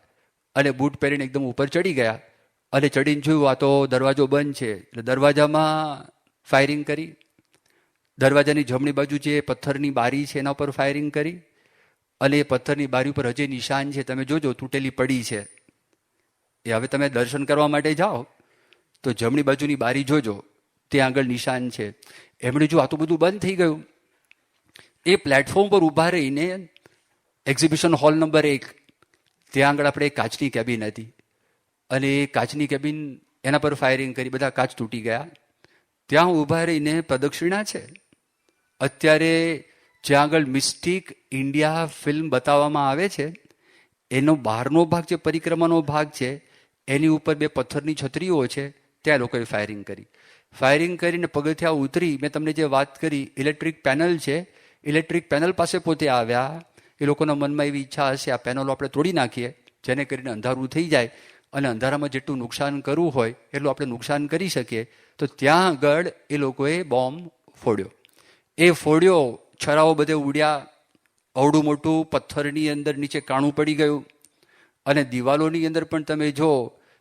અને બૂટ પહેરીને એકદમ ઉપર ચડી ગયા. અને ચડીને જોયું આ તો દરવાજો બંધ છે, એટલે દરવાજામાં ફાયરિંગ કરી. દરવાજાની જમણી બાજુ જે પથ્થરની બારી છે એના પર ફાયરિંગ કરી. અને એ પથ્થરની બારી ઉપર હજી નિશાન છે, તમે જોજો, તૂટેલી પડી છે. એ હવે તમે દર્શન કરવા માટે જાઓ તો જમણી બાજુની બારી જોજો, ત્યાં આગળ નિશાન છે. એમણે જો આ તો બધું બંધ થઈ ગયું. એ પ્લેટફોર્મ પર ઊભા રહીને એક્ઝિબિશન હોલ નંબર 1, ત્યાં આગળ આપણે એક કાચની કેબિન હતી, અને એ કાચની કેબિન, એના પર ફાયરિંગ કરી, બધા કાચ તૂટી ગયા. ત્યાં ઊભા રહીને પ્રદક્ષિણા છે. અત્યારે જ્યાં આગળ મિસ્ટિક ઇન્ડિયા ફિલ્મ બતાવવામાં આવે છે, એનો બહારનો ભાગ જે પરિક્રમાનો ભાગ છે, એની ઉપર 2 પથ્થરની છત્રીઓ છે, ત્યાં લોકોએ ફાયરિંગ કરી. ફાયરિંગ કરીને પગથિયા ઉતરી, મેં તમને જે વાત કરી, ઇલેક્ટ્રિક પેનલ છે, ઇલેક્ટ્રિક પેનલ પાસે પોતે આવ્યા. એ લોકોના મનમાં એવી ઈચ્છા હશે આ પેનલો આપણે તોડી નાખીએ, જેને કરીને અંધારું થઈ જાય અને અંધારામાં જેટલું નુકસાન કરવું હોય એટલું આપણે નુકસાન કરી શકીએ. તો ત્યાં આગળ એ લોકોએ બોમ્બ ફોડ્યો. એ ફોડ્યો, છરાઓ બધે ઉડ્યા, અવડું મોટું પથ્થરની અંદર નીચે કાણું પડી ગયું. અને દિવાલોની અંદર પણ તમે જો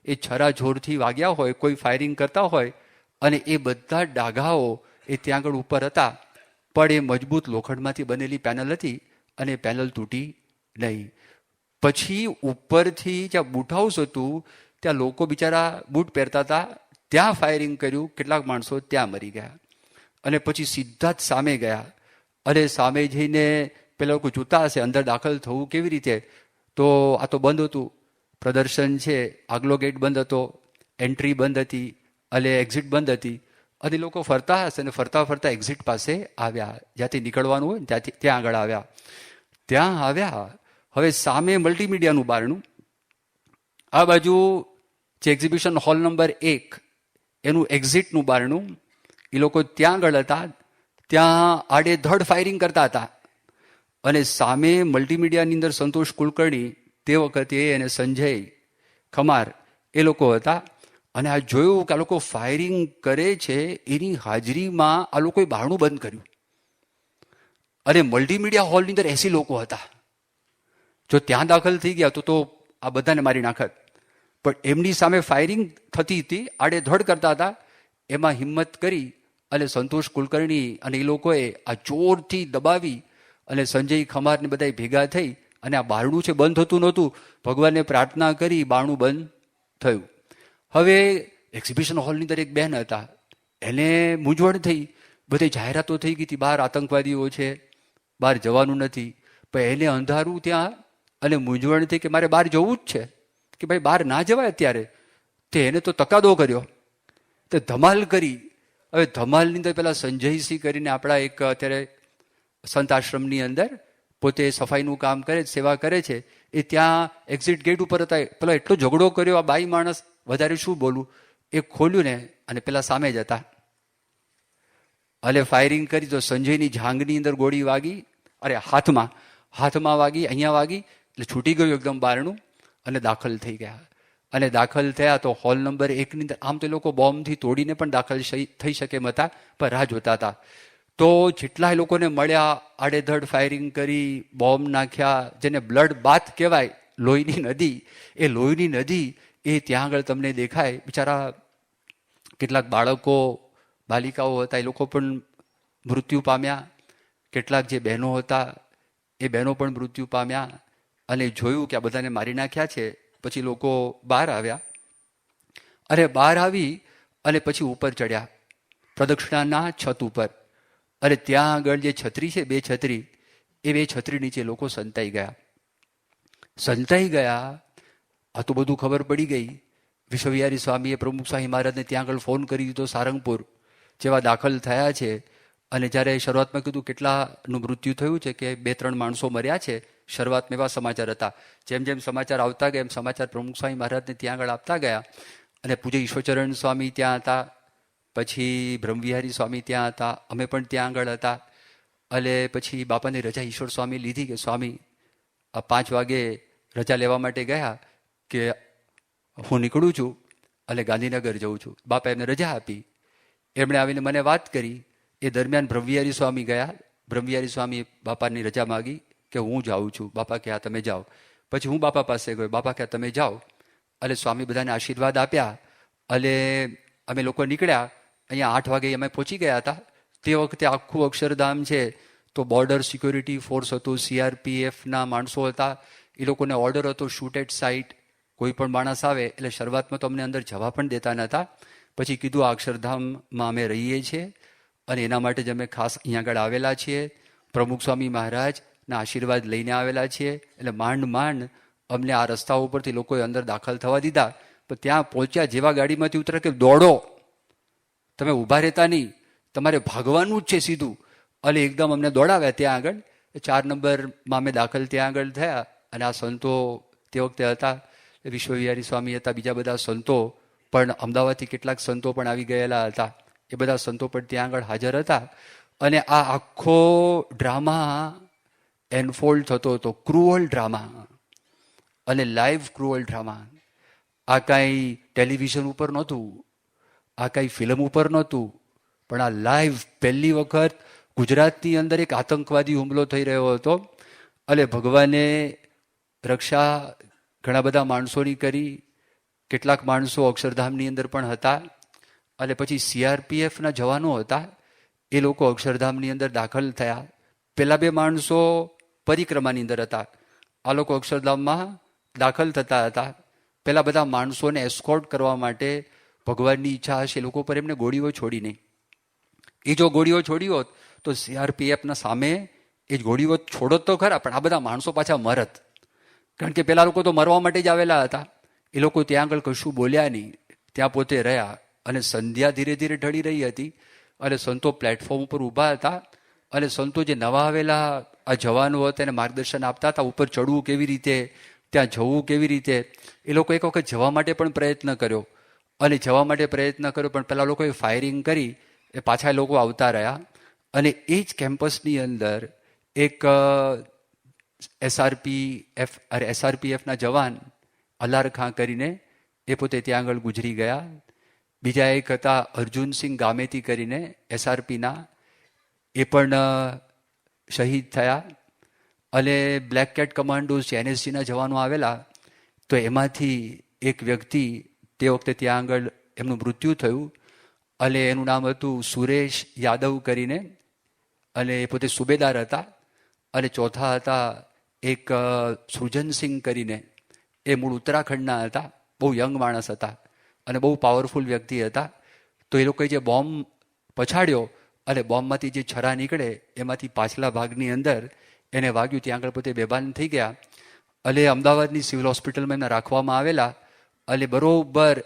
એ છરા જોરથી વાગ્યા હોય, કોઈ ફાયરિંગ કરતા હોય, અને એ બધા ડાઘાઓ એ ત્યાં આગળ ઉપર હતા. પણ એ મજબૂત લોખંડમાંથી બનેલી પેનલ હતી, અને પેનલ તૂટી નહીં. પછી ઉપરથી જ્યાં બૂટ હાઉસ હતું, ત્યાં લોકો બિચારા બૂટ પહેરતા હતા, ત્યાં ફાયરિંગ કર્યું. કેટલાક માણસો ત્યાં મરી ગયા. અને પછી સીધા જ સામે ગયા. અને સામે જઈને પેલા લોકો જોતા હશે અંદર દાખલ થવું કેવી રીતે. તો આ તો બંધ હતું, પ્રદર્શન છે, આગલો ગેટ બંધ હતો, એન્ટ્રી બંધ હતી, અને એક્ઝિટ બંધ હતી. અને લોકો ફરતા હશે, અને ફરતા ફરતા એક્ઝિટ પાસે આવ્યા, જ્યાંથી નીકળવાનું હોય ને ત્યાંથી ત્યાં આગળ આવ્યા. ત્યાં આવ્યા, હવે સામે મલ્ટીમીડિયાનું બારણું, આ બાજુ જે એક્ઝિબિશન હોલ નંબર 1 એનું એક્ઝિટનું બારણું. એ લોકો ત્યાં આગળ હતા, ત્યાં આડેધડ ફાયરિંગ કરતા હતા. અને સામે મલ્ટીમીડિયાની અંદર સંતોષ કુલકર્ણી, તે વખતે અને સંજય ખમાર, એ લોકો હતા. અને આ જોયું કે આ લોકો ફાયરિંગ કરે છે, એની હાજરીમાં આ લોકોએ બારણું બંધ કર્યું. અને મલ્ટીમીડિયા હોલની અંદર 80 લોકો હતા. જો ત્યાં દાખલ થઈ ગયા તો આ બધાને મારી નાખત. પણ એમની સામે ફાયરિંગ થતી હતી, આડેધડ કરતા હતા. એમાં હિંમત કરી અને સંતોષ કુલકર્ણી અને એ લોકોએ આ જોરથી દબાવી, અને સંજય ખમારને બધા ભેગા થઈ, અને આ બારણું છે બંધ થતું નહોતું. ભગવાનને પ્રાર્થના કરી, બારણું બંધ થયું. હવે એક્ઝિબિશન હોલની અંદર એક બહેન હતા, એને મૂંઝવણ થઈ. બધી જાહેરાતો થઈ ગઈ હતી, બહાર આતંકવાદીઓ છે, બહાર જવાનું નથી. પણ એને અંધારું ત્યાં, અને મૂંઝવણ થઈ કે મારે બહાર જવું જ છે, કે ભાઈ બહાર ના જવાય અત્યારે. તે એને તો તકાદો કર્યો, તે ધમાલ કરી. હવે ધમાલની અંદર પેલા સંજયસિંહ કરીને આપણા એક અત્યારે સંત આશ્રમની અંદર પોતે સફાઈનું કામ કરે, સેવા કરે છે, એ ત્યાં એક્ઝિટ ગેટ ઉપર હતા. પેલા એટલો ઝઘડો કર્યો, આ બાઈ માણસ, વધારે શું બોલું, એ ખોલ્યું ને, અને પેલા સામે જ હતા, અને ફાયરિંગ કરી. તો સંજયની જાંઘની અંદર ગોળી વાગી, અરે હાથમાં વાગી, અહીંયા વાગી, એટલે છૂટી ગયું એકદમ બારણું, અને દાખલ થઈ ગયા. અને દાખલ થયા તો હોલ નંબર 1ની અંદર, આમ તો લોકો બોમ્બથી તોડીને પણ દાખલ થઈ શકે એમ હતા, પણ રાહ જોતા હતા. તો જેટલાય લોકોને મળ્યા, આડેધડ ફાયરિંગ કરી, બોમ્બ નાખ્યા, જેને બ્લડ બાથ કહેવાય, લોહીની નદી, એ લોહીની નદી એ ત્યાં આગળ તમને દેખાય. બિચારા કેટલાક બાળકો, બાલિકાઓ હતા, એ લોકો પણ મૃત્યુ પામ્યા. કેટલાક જે બહેનો હતા એ બહેનો પણ મૃત્યુ પામ્યા. અને જોયું કે આ બધાને મારી નાખ્યા છે. પછી લોકો બહાર આવ્યા, અને બહાર આવી અને પછી ઉપર ચડ્યા પ્રદક્ષિણાના છત ઉપર. અને ત્યાં આગળ જે છત્રી છે, બે છત્રી, એ બે છત્રી નીચે લોકો સંતાઈ ગયા. સંતાઈ ગયા. આ તો બધું ખબર પડી ગઈ. વિશ્વવિહારી સ્વામીએ પ્રમુખ સ્વામી મહારાજને ત્યાં આગળ ફોન કરી દીધો સારંગપુર, જેવા દાખલ થયા છે. અને જ્યારે શરૂઆતમાં કીધું કેટલાનું મૃત્યુ થયું છે, કે 2-3 માણસો મર્યા છે. શરૂઆતમાં એવા સમાચાર હતા. જેમ જેમ સમાચાર આવતા ગયા એમ સમાચાર પ્રમુખ સ્વામી મહારાજને ત્યાં આગળ આપતા ગયા. અને પૂજ્ય ઈશ્વરચરણ સ્વામી ત્યાં હતા, પછી બ્રહ્મવિહારી સ્વામી ત્યાં હતા, અમે પણ ત્યાં આગળ હતા. અને પછી બાપાની રજા ઈશ્વર સ્વામી લીધી કે સ્વામી 5 વાગે રજા લેવા માટે ગયા કે હું નીકળું છું અને ગાંધીનગર જઉં છું. બાપા એમને રજા આપી. એમણે આવીને મને વાત કરી. એ દરમિયાન બ્રહ્મવિહારી સ્વામી ગયા. બ્રહ્મવિહારી સ્વામી બાપાની રજા માગી કે હું જાઉં છું. બાપા કે હા તમે જાઓ. પછી હું બાપા પાસે ગયો. બાપા કે તમે જાઓ. અને સ્વામી બધાને આશીર્વાદ આપ્યા. અને અમે લોકો નીકળ્યા. અહીંયા 8 વાગે અમે પહોંચી ગયા હતા. તે વખતે આખું અક્ષરધામ છે તો બોર્ડર સિક્યોરિટી ફોર્સ હતું, CRPFના માણસો હતા. એ લોકોને ઓર્ડર હતો શૂટ એટ સાઇટ. કોઈ પણ માણસ આવે એટલે શરૂઆતમાં તો અમને અંદર જવા પણ દેતા નહોતા. પછી કીધું આ અક્ષરધામમાં અમે રહીએ છીએ અને એના માટે જ અમે ખાસ અહીંયા આગળ આવેલા છીએ. પ્રમુખ સ્વામી મહારાજના આશીર્વાદ લઈને આવેલા છીએ. એટલે માંડ માંડ અમને આ રસ્તા ઉપરથી લોકોએ અંદર દાખલ થવા દીધા. પણ ત્યાં પહોંચ્યા, જેવા ગાડીમાંથી ઉતરે કે દોડો, તમે ઊભા રહેતા નહીં, તમારે ભાગવાનું જ છે સીધું. અને એકદમ અમને દોડાવ્યા ત્યાં આગળ. 4 નંબરમાં અમે દાખલ ત્યાં આગળ થયા. અને આ સંતો તે વખતે હતા, વિશ્વવિહારી સ્વામી હતા, બીજા બધા સંતો પણ, અમદાવાદથી કેટલાક સંતો પણ આવી ગયેલા હતા. એ બધા સંતો પણ ત્યાં આગળ હાજર હતા. અને આ આખો ડ્રામા એનફોલ્ડ થતો હતો, ક્રુઅલ ડ્રામા અને લાઈવ ક્રુઅલ ડ્રામા. આ કાંઈ ટેલિવિઝન ઉપર નહોતું, આ કાંઈ ફિલ્મ ઉપર નહોતું, પણ આ લાઈવ પહેલી વખત ગુજરાતની અંદર એક આતંકવાદી હુમલો થઈ રહ્યો હતો. અને ભગવાને રક્ષા ઘણા બધા માણસોની કરી. કેટલાક માણસો અક્ષરધામની અંદર પણ હતા. અને પછી CRPFના જવાનો હતા, એ લોકો અક્ષરધામની અંદર દાખલ થયા. પહેલાં 2 માણસો પરિક્રમાની અંદર હતા, આ લોકો અક્ષરધામમાં દાખલ થતા હતા. પહેલાં બધા માણસોને એસ્કોર્ટ કરવા માટે ભગવાનની ઈચ્છા હશે એ લોકો પર એમને ગોળીઓ છોડી નહીં. એ જો ગોળીઓ છોડી હોત તો CRPFના સામે એ ગોળીઓ છોડોત તો ખરા, પણ આ બધા માણસો પાછા મરત. કારણ કે પેલા લોકો તો મરવા માટે જ આવેલા હતા. એ લોકો ત્યાં આગળ કશું બોલ્યા નહીં, ત્યાં પોતે રહ્યા. અને સંધ્યા ધીરે ધીરે ઢળી રહી હતી. અને સંતો પ્લેટફોર્મ ઉપર ઊભા હતા. અને સંતો જે નવા આવેલા આ જવાનો હતા એને માર્ગદર્શન આપતા હતા, ઉપર ચડવું કેવી રીતે, ત્યાં જવું કેવી રીતે. એ લોકો એક વખત જવા માટે પણ પ્રયત્ન કર્યો. અને જવા માટે પ્રયત્ન કર્યો, પણ પેલા લોકોએ ફાયરિંગ કરી, એ પાછા લોકો આવતા રહ્યા. અને એ જ કેમ્પસની અંદર એક SRPFના જવાન અલાર ખાં કરીને એ પોતે ત્યાં આગળ ગુજરી ગયા. બીજા એક હતા અર્જુનસિંહ ગામેતી કરીને SRPના, એ પણ શહીદ થયા. અને બ્લેક કેટ કમાન્ડોઝ જે NSGના જવાનો આવેલા, તો એમાંથી એક વ્યક્તિ તે વખતે ત્યાં આગળ એમનું મૃત્યુ થયું. અને એનું નામ હતું સુરેશ યાદવ કરીને, અને એ પોતે સુબેદાર હતા. અને ચોથા હતા એક સૃજનસિંહ કરીને, એ મૂળ ઉત્તરાખંડના હતા, બહુ યંગ માણસ હતા અને બહુ પાવરફુલ વ્યક્તિ હતા. તો એ લોકોએ જે બોમ્બ પછાડ્યો અને બોમ્બમાંથી જે છરા નીકળે એમાંથી પાછલા ભાગની અંદર એને વાગ્યું, ત્યાં આગળ પોતે બેભાન થઈ ગયા. અને અમદાવાદની સિવિલ હોસ્પિટલમાં એમને રાખવામાં આવેલા. અને બરોબર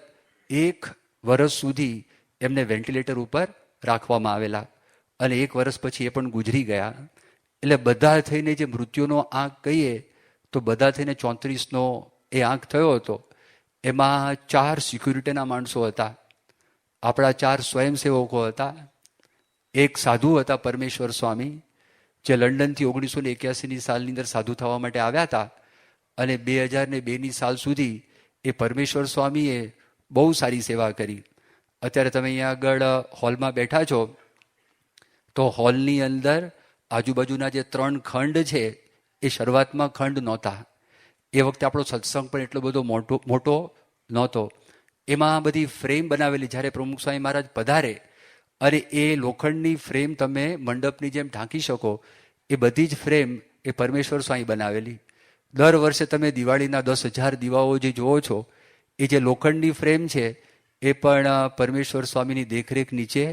1 વર્ષ સુધી એમને વેન્ટિલેટર ઉપર રાખવામાં આવેલા. અને 1 વર્ષ પછી એ પણ ગુજરી ગયા. એટલે બધા થઈને જે મૃત્યુનો આંક કહીએ તો બધા થઈને 34નો એ આંક થયો હતો. એમાં 4 સિક્યુરિટીના માણસો હતા, આપણા 4 સ્વયંસેવકો હતા. એક સાધુ હતા પરમેશ્વર સ્વામી, જે લંડનથી 1981ની સાલની અંદર સાધુ થવા માટે આવ્યા હતા. અને 2002ની સાલ સુધી એ પરમેશ્વર સ્વામીએ બહુ સારી સેવા કરી. અત્યારે તમે અહીંયા આગળ હોલમાં બેઠા છો તો હોલની અંદર આજુબાજુના જે 3 ખંડ છે એ શરૂઆતમાં ખંડ નહોતા. એ વખતે આપણો સત્સંગ પણ એટલો બધો મોટો નહોતો. એમાં બધી ફ્રેમ બનાવેલી. જ્યારે પ્રમુખ સ્વામી મહારાજ પધારે અને એ લોખંડની ફ્રેમ તમે મંડપની જેમ ઢાંકી શકો, એ બધી જ ફ્રેમ એ પરમેશ્વર સ્વામી બનાવેલી. દર વર્ષે તમે દિવાળીના 10,000 દીવાઓ જે જુઓ છો, એ જે લોખંડની ફ્રેમ છે એ પણ પરમેશ્વર સ્વામીની દેખરેખ નીચે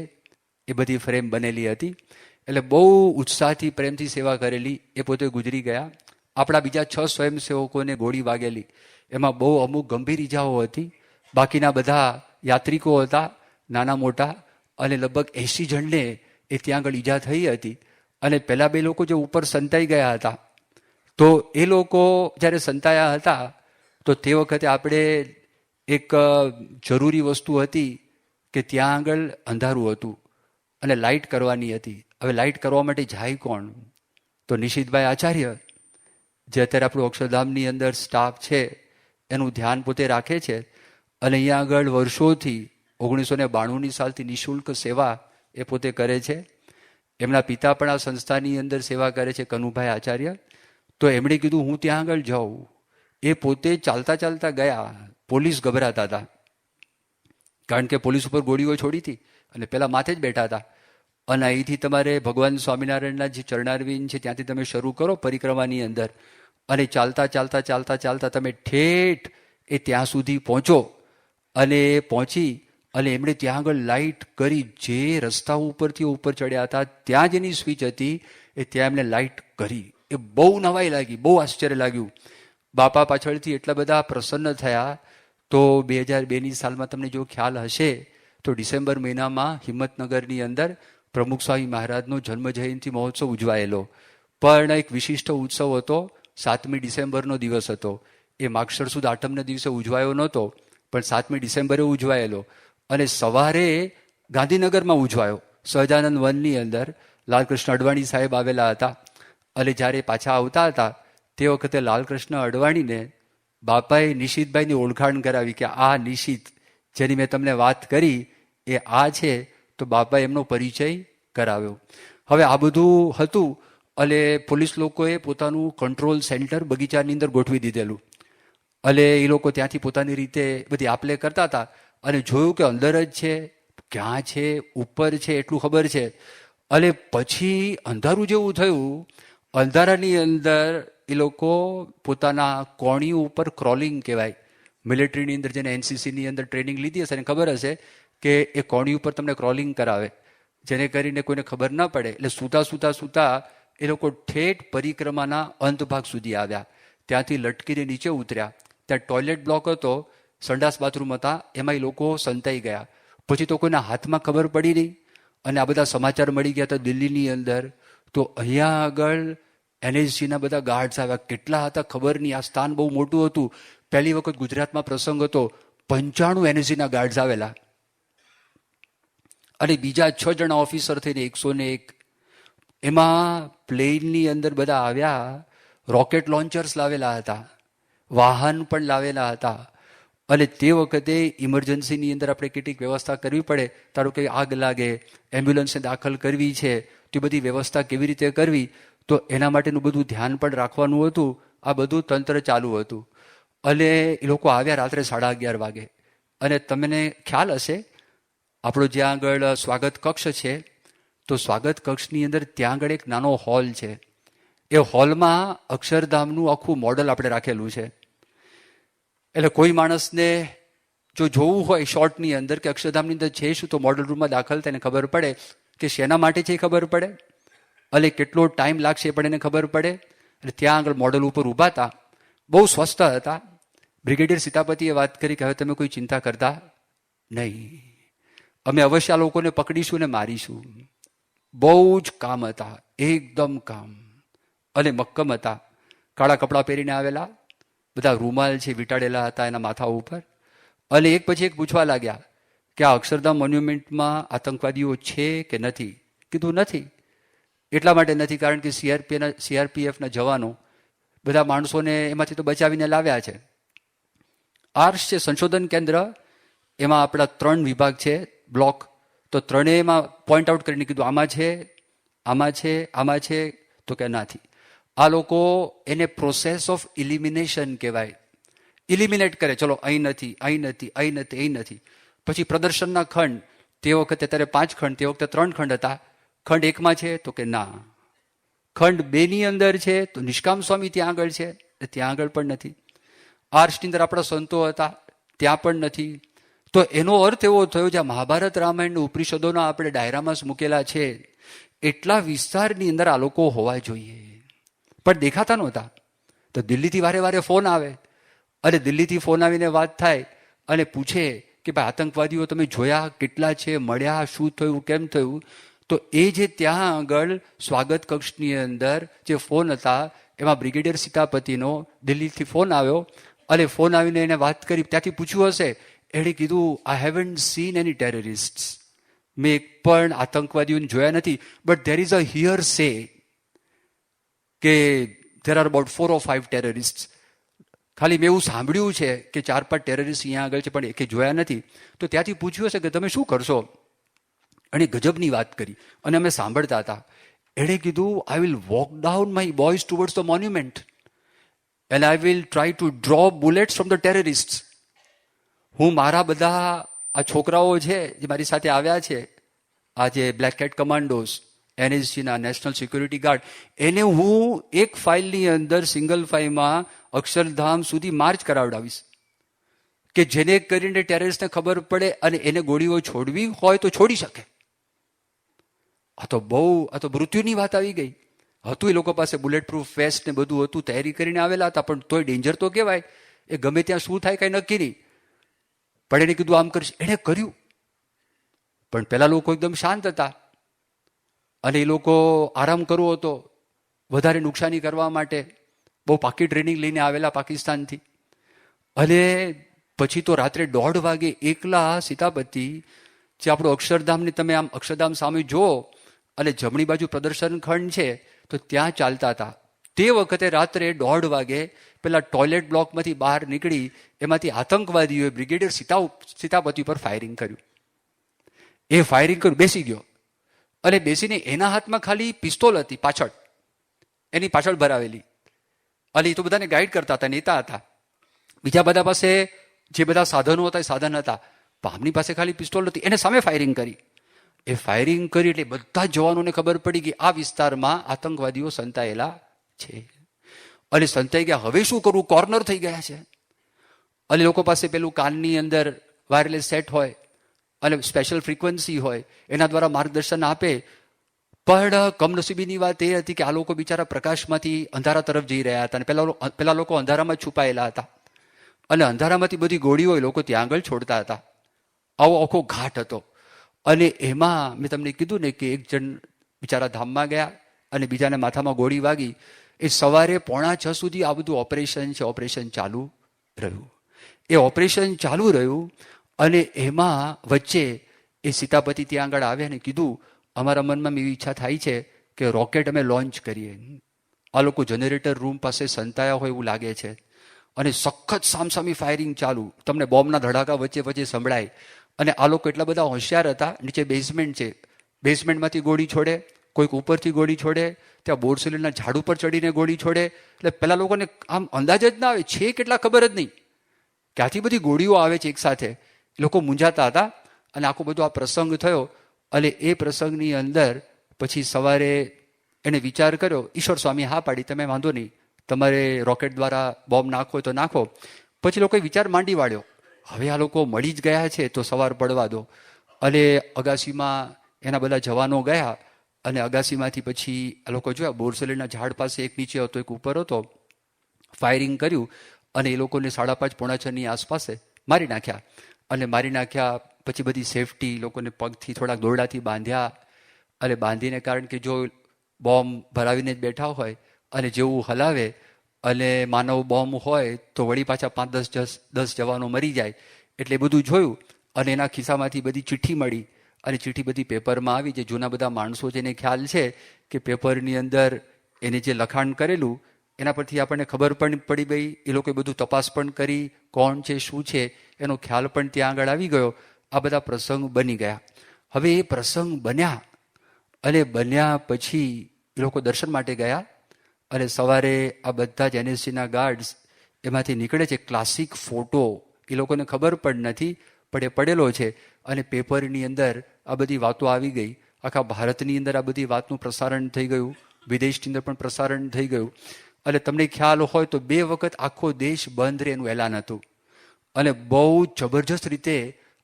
એ બધી ફ્રેમ બનેલી હતી. એટલે બહુ ઉત્સાહથી પ્રેમથી સેવા કરેલી. એ પોતે ગુજરી ગયા. આપણા બીજા 6 સ્વયંસેવકોને ગોળી વાગેલી. એમાં બહુ અમુક ગંભીર ઈજાઓ હતી. બાકીના બધા યાત્રિકો હતા, નાના મોટા, અને લગભગ 80 જણને એ ત્યાં આગળ ઈજા થઈ હતી. અને પહેલાં 2 લોકો જે ઉપર સંતાઈ ગયા હતા, તો એ લોકો જ્યારે સંતાયા હતા તો તે વખતે આપણે એક જરૂરી વસ્તુ હતી કે ત્યાં આગળ અંધારું હતું અને લાઇટ કરવાની હતી. હવે લાઇટ કરવા માટે જાય કોણ? તો નિશિતભાઈ આચાર્ય, જે અત્યારે આપણું અક્ષરધામની અંદર સ્ટાફ છે, એનું ધ્યાન પોતે રાખે છે. અને અહીંયા આગળ વર્ષોથી 1992 સાલથી નિઃશુલ્ક સેવા એ પોતે કરે છે. એમના પિતા પણ આ સંસ્થાની અંદર સેવા કરે છે, કનુભાઈ આચાર્ય. તો એમણે કીધું હું ત્યાં આગળ જાઉં. એ પોતે ચાલતા ચાલતા ગયા. પોલીસ ગભરાતા હતા, કારણ કે પોલીસ ઉપર ગોળીઓ છોડી હતી અને પેલા માથે જ બેઠા હતા. અને અહીંથી તમારે ભગવાન સ્વામિનારાયણના જે ચરણારવિંદ છે ત્યાંથી તમે શરૂ કરો પરિક્રમાની અંદર, અને ચાલતા ચાલતા ચાલતા ચાલતા તમે ઠેઠ એ ત્યાં સુધી પહોંચો. અને પહોંચી અને એમણે ત્યાં આગળ લાઇટ કરી. જે રસ્તા ઉપરથી ઉપર ચડ્યા હતા ત્યાં જેની સ્વિચ હતી એ ત્યાં એમણે લાઇટ કરી. એ બહુ નવાઈ લાગી, બહુ આશ્ચર્ય લાગ્યું. બાપા પાછળથી એટલા બધા પ્રસન્ન થયા. તો 2002ની સાલમાં તમને જો ખ્યાલ હશે તો ડિસેમ્બર મહિનામાં હિંમતનગરની અંદર પ્રમુખ સ્વામી મહારાજનો જન્મજયંતિ મહોત્સવ ઉજવાયેલો. પણ એક વિશિષ્ટ ઉત્સવ હતો. 7મી ડિસેમ્બરનો દિવસ હતો. એ માગશર સુદ આઠમના દિવસે ઉજવાયો નહોતો, પણ 7મી ડિસેમ્બરે ઉજવાયેલો. અને સવારે ગાંધીનગરમાં ઉજવાયો, સહજાનંદ વનની અંદર. લાલકૃષ્ણ અડવાણી સાહેબ આવેલા હતા. અને જ્યારે પાછા આવતા હતા તે વખતે લાલકૃષ્ણ અડવાણીને બાપાએ નિશિતભાઈની ઓળખાણ કરાવી કે આ નિશિત જેની મેં તમને વાત કરી એ આ છે. તો બાપાએ એમનો પરિચય કરાવ્યો. હવે આ બધું હતું અને પોલીસ લોકોએ પોતાનું કંટ્રોલ સેન્ટર બગીચાની અંદર ગોઠવી દીધેલું. અને એ લોકો ત્યાંથી પોતાની રીતે બધી આપલે કરતા હતા. અને જોયું કે અંદર જ છે, ક્યાં છે, ઉપર છે એટલું ખબર છે. અને પછી અંધારું જેવું થયું. અંધારાની અંદર એ લોકો પોતાના કોણી ઉપર ક્રોલિંગ કહેવાય, મિલિટરીની અંદર જેને એનસીસીની અંદર ટ્રેનિંગ લીધી હશે એને ખબર હશે કે એ કોણી ઉપર તમને ક્રોલિંગ કરાવે, જેને કરીને કોઈને ખબર ના પડે. એટલે સૂતા સૂતા સૂતા એ લોકો ઠેઠ પરિક્રમાના અંત ભાગ સુધી આવ્યા. ત્યાંથી લટકીને નીચે ઉતર્યા. ત્યાં ટોયલેટ બ્લોક હતો, સંડાસ બાથરૂમ હતા, એમાં એ લોકો સંતાઈ ગયા. પછી તો કોઈના હાથમાં ખબર પડી નહીં. અને આ બધા સમાચાર મળી ગયા હતા દિલ્હીની અંદર. તો અહીંયા આગળ એનએસજીના બધા ગાર્ડ્સ આવ્યા. કેટલા હતા ખબર નહીં. આ સ્થાન બહુ મોટું હતું. પહેલી વખત ગુજરાતમાં પ્રસંગ હતો. 95 એનએસજીના ગાર્ડ્સ આવેલા. અને બીજા 6 જણા ઓફિસર થઈને 101. એમાં પ્લેનની અંદર બધા આવ્યા. રોકેટ લોન્ચર્સ લાવેલા હતા, વાહન પણ લાવેલા હતા. અને તે વખતે ઇમરજન્સીની અંદર આપણે કેટલીક વ્યવસ્થા કરવી પડે. ધારો કે આગ લાગે, એમ્બ્યુલન્સને દાખલ કરવી છે, તે બધી વ્યવસ્થા કેવી રીતે કરવી, તો એના માટેનું બધું ધ્યાન પણ રાખવાનું હતું. આ બધું તંત્ર ચાલુ હતું. અને એ લોકો આવ્યા રાત્રે 11:30 વાગે. અને તમને ખ્યાલ હશે આપણો જ્યાં આગળ સ્વાગત કક્ષ છે, તો સ્વાગત કક્ષની અંદર ત્યાં આગળ એક નાનો હોલ છે. એ હોલમાં અક્ષરધામનું આખું મોડલ આપણે રાખેલું છે. એટલે કોઈ માણસને જો જોવું હોય શોર્ટની અંદર કે અક્ષરધામની અંદર છે શું, તો મોડલ રૂમમાં દાખલ થઈને ખબર પડે કે શેના માટે છે એ ખબર પડે, અને કેટલો ટાઈમ લાગશે એ પણ એને ખબર પડે. અને ત્યાં આગળ મોડલ ઉપર ઊભા હતા. બહુ સ્વસ્થ હતા. બ્રિગેડિયર સીતાપતિએ વાત કરી કે હવે તમે કોઈ ચિંતા કરતા નહીં, અમે અવશ્ય આ લોકોને પકડીશું ને મારીશું. બહુ જ કામ હતા, એકદમ કામ. અને મક્કમ હતા. કાળા કપડાં પહેરીને આવેલા, બધા રૂમાલ છે વીંટાળેલા હતા એના માથા ઉપર. અને એક પછી એક પૂછવા લાગ્યા કે આ અક્ષરધામ મોન્યુમેન્ટમાં આતંકવાદીઓ છે કે નથી. કીધું નથી. એટલા માટે નથી કારણ કે સીઆરપીએફના જવાનો બધા માણસોને એમાંથી તો બચાવીને લાવ્યા છે. આર્સ છે સંશોધન કેન્દ્ર, એમાં આપણા 3 વિભાગ છે, બ્લોક. તો ત્રણેયમાં પોઈન્ટ આઉટ કરીને કીધું આમાં છે આમાં છે તો કે નથી. આ લોકો એને પ્રોસેસ ઓફ ઇલિમિનેશન કહેવાય. ઇલિમિનેટ કરે, ચલો અહીં નથી, અહીં નથી, અહીં નથી, અહીં નથી. પછી પ્રદર્શનના ખંડ, તે વખતે ત્યારે 5 ખંડ, તે વખતે 3 ખંડ હતા. ખંડ 1માં છે તો કે ના. ખંડ 2ની અંદર છે તો નિષ્કામ સ્વામી ત્યાં આગળ છે, ત્યાં આગળ પણ નથી. આર્ષની અંદર આપણા સંતો હતા, ત્યાં પણ નથી. તો એનો અર્થ એવો થયો, જ્યાં મહાભારત રામાયણ ઉપનિષદોના આપણે ડાયરામાં મૂકેલા છે એટલા વિસ્તારની અંદર આ લોકો હોવા જોઈએ, પણ દેખાતા નહોતા. તો દિલ્હીથી વારે વારે ફોન આવે, અને દિલ્હીથી ફોન આવીને વાત થાય અને પૂછે કે ભાઈ આતંકવાદીઓ તમે જોયા, કેટલા છે, મળ્યા, શું થયું, કેમ થયું. તો એ જે ત્યાં આગળ સ્વાગત કક્ષની અંદર જે ફોન હતા એમાં બ્રિગેડિયર સીતાપતિનો દિલ્હીથી ફોન આવ્યો, અને ફોન આવીને એને વાત કરી, ત્યાંથી પૂછ્યું હશે, એણે કીધું આઈ હેવન્ટ સીન એની ટેરરિસ્ટ, મેં એક પણ આતંકવાદીઓને જોયા નથી, but there is a here સે કે there are about 4 or 5 terrorist. ખાલી મેં એવું સાંભળ્યું છે કે 4-5 ટેરરિસ્ટ અહીંયા આગળ છે, પણ એકે જોયા નથી. તો ત્યાંથી પૂછ્યું હશે કે તમે શું કરશો. અને ગજબની વાત કરી, અને અમે સાંભળતા હતા. એણે કીધું I will walk down my boys towards the monument and I will try to draw bullets from the terrorist. હું મારા બધા આ છોકરાઓ છે જે મારી સાથે આવ્યા છે, આ જે બ્લેક કેટ કમાન્ડોઝ, એનએસજીના નેશનલ સિક્યુરિટી ગાર્ડ, એને હું એક ફાઇલની અંદર સિંગલ ફાઇલમાં અક્ષરધામ સુધી માર્ચ કરાવડાવીશ કે જેને કરીને ટેરરિસ્ટને ખબર પડે અને એને ગોળીઓ છોડવી હોય તો છોડી શકે. આ તો મૃત્યુની વાત આવી ગઈ. હતું એ લોકો પાસે બુલેટ પ્રૂફ વેસ્ટ ને બધું હતું, તૈયારી કરીને આવેલા હતા, પણ તોય ડેન્જર તો કહેવાય. એ ગમે ત્યાં શું થાય કાંઈ નક્કી નહીં. પણ એને કીધું આમ કરીશ, એણે કર્યું. પણ પેલા લોકો એકદમ શાંત હતા, અને એ લોકો આરામ કરવો હતો વધારે નુકસાની કરવા માટે. બહુ પાકી ટ્રેનિંગ લઈને આવેલા પાકિસ્તાનથી. અને પછી તો રાત્રે 1:30 વાગે એકલા સીતાપતિ, જે આપણું અક્ષરધામને તમે આમ અક્ષરધામ સામે જુઓ અને જમણી બાજુ પ્રદર્શન ખંડ છે તો ત્યાં ચાલતા હતા. તે વખતે રાત્રે 1:30 વાગે પેલા ટોયલેટ બ્લોકમાંથી બહાર નીકળી એમાંથી આતંકવાદીઓએ બ્રિગેડિયર સીતાપતિ પર ફાયરિંગ કર્યું. એ ફાયરિંગ કર્યું, બેસી ગયો, અને બેસીને એના હાથમાં ખાલી પિસ્તોલ હતી પાછળ, એની પાછળ ભરાવેલી. અને એ તો બધાને ગાઈડ કરતા હતા, નેતા હતા. બીજા બધા પાસે જે બધા સાધનો હતા એ સાધન હતા, આમની પાસે ખાલી પિસ્તોલ હતી. એને સામે ફાયરિંગ કરી. એ ફાયરિંગ કરી એટલે બધા જવાનોને ખબર પડી કે આ વિસ્તારમાં આતંકવાદીઓ સંતાયેલા છે. અને સંતાઈ ગયા, હવે શું કરવું, કોર્નર થઈ ગયા છે. અને લોકો પાસે પેલું કાનની અંદર વાયરલેસ સેટ હોય અને સ્પેશિયલ ફ્રીક્વન્સી હોય, એના દ્વારા માર્ગદર્શન આપે. પણ કમનસીબીની વાત એ હતી કે આ લોકો બિચારા પ્રકાશમાંથી અંધારા તરફ જઈ રહ્યા હતા, અને પેલા લોકો અંધારામાં છુપાયેલા હતા, અને અંધારામાંથી બધી ગોળીઓ એ લોકો ત્યાં આગળ છોડતા હતા. આવો આખો ઘાટ હતો. અને એમાં મેં તમને કીધું ને કે એક જણ બિચારા ધામમાં ગયા અને બીજાને માથામાં ગોળી વાગી. એ સવારે 5:45 સુધી આ બધું ઓપરેશન ચાલુ રહ્યું. એ ઓપરેશન ચાલુ રહ્યું, અને એમાં વચ્ચે એ સીતાપતિ ત્યાં આગળ આવ્યા અને કીધું અમારા મનમાં એવી ઈચ્છા થાય છે કે રોકેટ અમે લોન્ચ કરીએ. આ લોકો જનરેટર રૂમ પાસે સંતાયા હોય એવું લાગે છે. અને સખત સામસામી ફાયરિંગ ચાલુ, તમને બોમ્બના ધડાકા વચ્ચે વચ્ચે સંભળાય. અને આ લોકો એટલા બધા હોશિયાર હતા, નીચે બેઝમેન્ટ છે, બેઝમેન્ટમાંથી ગોળી છોડે, કોઈક ઉપરથી ગોળી છોડે, ત્યાં બોરસેલીના ઝાડ ઉપર ચડીને ગોળી છોડે. એટલે પેલા લોકોને આમ અંદાજ જ ના આવે, છે કેટલા ખબર જ નહીં, ક્યાંથી બધી ગોળીઓ આવે છે એકસાથે. એ લોકો મૂંઝાતા હતા. અને આખો બધો આ પ્રસંગ થયો. અને એ પ્રસંગની અંદર પછી સવારે એણે વિચાર કર્યો, ઈશ્વર સ્વામી હા પાડી, તમે વાંધો નહીં, તમારે રોકેટ દ્વારા બોમ્બ નાખવો હોય તો નાખો. પછી લોકોએ વિચાર માંડી વાળ્યો, હવે આ લોકો મળી જ ગયા છે તો સવાર પડવા દો. અને અગાસીમાં એના બધા જવાનો ગયા, અને અગાસીમાંથી પછી આ લોકો જોયા બોરસેલીના ઝાડ પાસે એક નીચે હતો, એક ઉપર હતો. ફાયરિંગ કર્યું, અને એ લોકોને 5:30 પોણા 6ની આસપાસે મારી નાખ્યા. અને મારી નાખ્યા પછી બધી સેફટી, લોકોને પગથી થોડાક દોરડાથી બાંધ્યા. અને બાંધીને, કારણ કે જો બોમ્બ ભરાવીને જ બેઠા હોય અને જેવું હલાવે અને માનવ બોમ્બ હોય તો વળી પાછા 5-10 જવાનો મરી જાય. એટલે બધું જોયું, અને એના ખિસ્સામાંથી બધી ચિઠ્ઠી મળી. અને ચિઠ્ઠી બધી પેપરમાં આવી. જે જૂના બધા માણસો છે એને ખ્યાલ છે કે પેપરની અંદર એને જે લખાણ કરેલું એના પરથી આપણને ખબર પણ પડી ગઈ. એ લોકોએ બધું તપાસ પણ કરી, કોણ છે શું છે એનો ખ્યાલ પણ ત્યાં આગળ આવી ગયો. આ બધા પ્રસંગ બની ગયા. હવે એ પ્રસંગ બન્યા અને બન્યા પછી એ લોકો દર્શન માટે ગયા અને સવારે આ બધા જ એનએસજીના ગાર્ડ્સ એમાંથી નીકળે છે. ક્લાસિક ફોટો એ લોકોને ખબર પણ નથી, પણ એ પડેલો છે અને પેપરની અંદર આ બધી વાતો આવી ગઈ. આખા ભારતની અંદર આ બધી વાતનું પ્રસારણ થઈ ગયું, વિદેશની અંદર પણ પ્રસારણ થઈ ગયું. અને તમને ખ્યાલ હોય તો 2 વખત આખો દેશ બંધ રહે એનું એલાન હતું અને બહુ જબરજસ્ત રીતે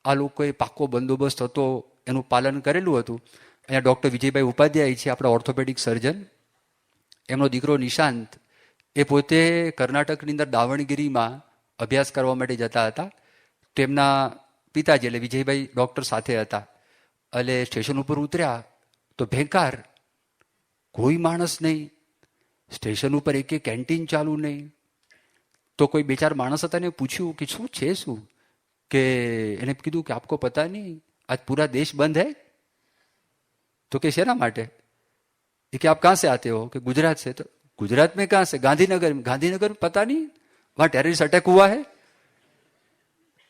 આ લોકોએ પાકો બંદોબસ્ત હતો એનું પાલન કરેલું હતું. અહીંયા ડૉક્ટર વિજયભાઈ ઉપાધ્યાય છે, આપણા ઓર્થોપેડિક સર્જન. એમનો દીકરો નિશાંત એ પોતે કર્ણાટકની અંદર દાવણગીરીમાં અભ્યાસ કરવા માટે જતા હતા. તેમના પિતાજી એટલે વિજયભાઈ ડૉક્ટર સાથે હતા. એટલે સ્ટેશન ઉપર ઉતર્યા તો ભેંકાર, કોઈ માણસ નહીં. સ્ટેશન ઉપર એક કેન્ટીન ચાલુ નહીં. તો કોઈ 2-4 માણસ હતા, એને પૂછ્યું કે શું છે શું, કે એને કીધું કે આપકો પતા નહીં આજ પૂરા દેશ બંધ હૈ. તો કે શેના માટે? એ કે આપ કહાં से आते हो? कि गुजरात से. तो गुजरात में कहाँ से? गांधीनगर में. गांधीनगर पता नहीं, वहाँ टेररिस्ट अटैक हुआ है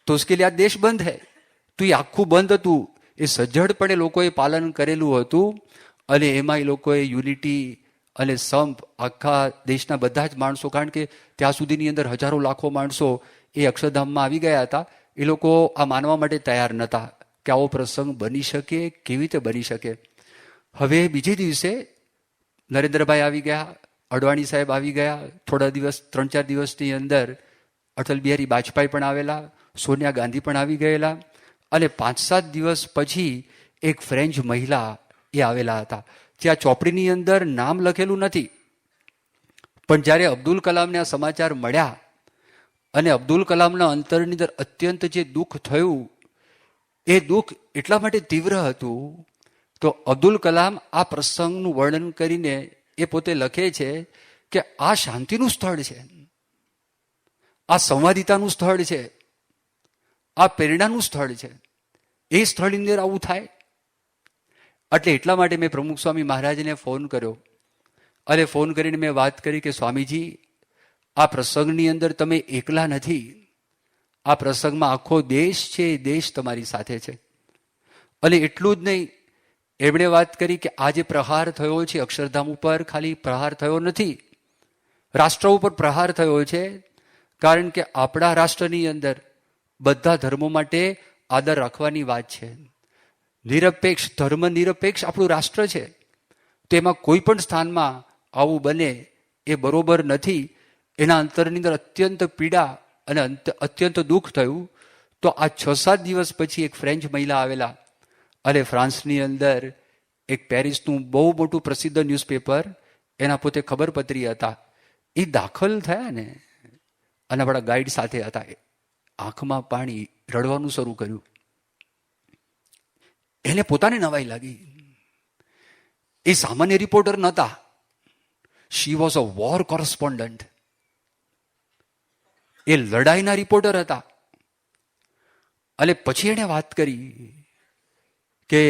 तो उसके लिए आज देश બંધ है. તો એ આખું બંધ હતું. એ સજ્જડપણે લોકોએ પાલન કરેલું હતું અને એમાં એ લોકોએ યુનિટી અને સંપ આખા દેશના બધા જ માણસો, કારણ કે ત્યાં સુધીની અંદર હજારો લાખો માણસો એ અક્ષરધામમાં આવી ગયા હતા. એ લોકો આ માનવા માટે તૈયાર નહોતા કે આવો પ્રસંગ બની શકે, કેવી રીતે બની શકે. હવે બીજે દિવસે નરેન્દ્રભાઈ આવી ગયા, અડવાણી સાહેબ આવી ગયા. થોડા દિવસ 3-4 દિવસની અંદર અટલ બિહારી વાજપેયી પણ આવેલા, સોનિયા ગાંધી પણ આવી ગયેલા. અને 5-7 દિવસ પછી એક ફ્રેન્ચ મહિલા એ આવેલા હતા. ત્યાં ચોપડીની અંદર નામ લખેલું નથી, પણ જ્યારે અબ્દુલ કલામને આ સમાચાર મળ્યા અને અબ્દુલ કલામના અંતરની અંદર અત્યંત જે દુઃખ થયું, એ દુઃખ એટલા માટે તીવ્ર હતું. તો અબ્દુલ કલામ આ પ્રસંગનું વર્ણન કરીને એ પોતે લખે છે કે આ શાંતિનું સ્થળ છે, આ સંવાદિતાનું સ્થળ છે, આ પ્રેરણાનું સ્થળ છે. એ સ્થળની અંદર આવું થાય. એટલે એટલા માટે મેં પ્રમુખ સ્વામી મહારાજને ફોન કર્યો અને ફોન કરીને મેં વાત કરી કે સ્વામીજી, આ પ્રસંગની અંદર તમે એકલા નથી. આ પ્રસંગમાં આખો દેશ છે, એ દેશ તમારી સાથે છે. અને એટલું જ નહીં, એમણે વાત કરી કે આ જે પ્રહાર થયો છે અક્ષરધામ ઉપર, ખાલી પ્રહાર થયો નથી, રાષ્ટ્ર ઉપર પ્રહાર થયો છે. કારણ કે આપણા રાષ્ટ્રની અંદર બધા ધર્મો માટે આદર રાખવાની વાત છે. નિરપેક્ષ, ધર્મ નિરપેક્ષ આપણું રાષ્ટ્ર છે. તેમાં કોઈ પણ સ્થાનમાં આવું બને એ બરોબર નથી. એના અંતરની અંદર અત્યંત પીડા અને અત્યંત દુઃખ થયું. તો આ 6-7 દિવસ પછી એક ફ્રેન્ચ મહિલા આવેલા અને ફ્રાન્સની અંદર એક પેરિસનું બહુ મોટું પ્રસિદ્ધ ન્યૂઝપેપર, એના પોતે ખબરપત્રી હતા, એ દાખલ થયા ને અને આપણા ગાઈડ સાથે હતા. આંખમાં પાણી, રડવાનું શરૂ કર્યું. એને પોતાને નવાઈ લાગી. એ સામાન્ય રિપોર્ટર નહોતા, she was a war correspondent. એ લડાઈના રિપોર્ટર હતા. અને પછી એણે વાત કરી કે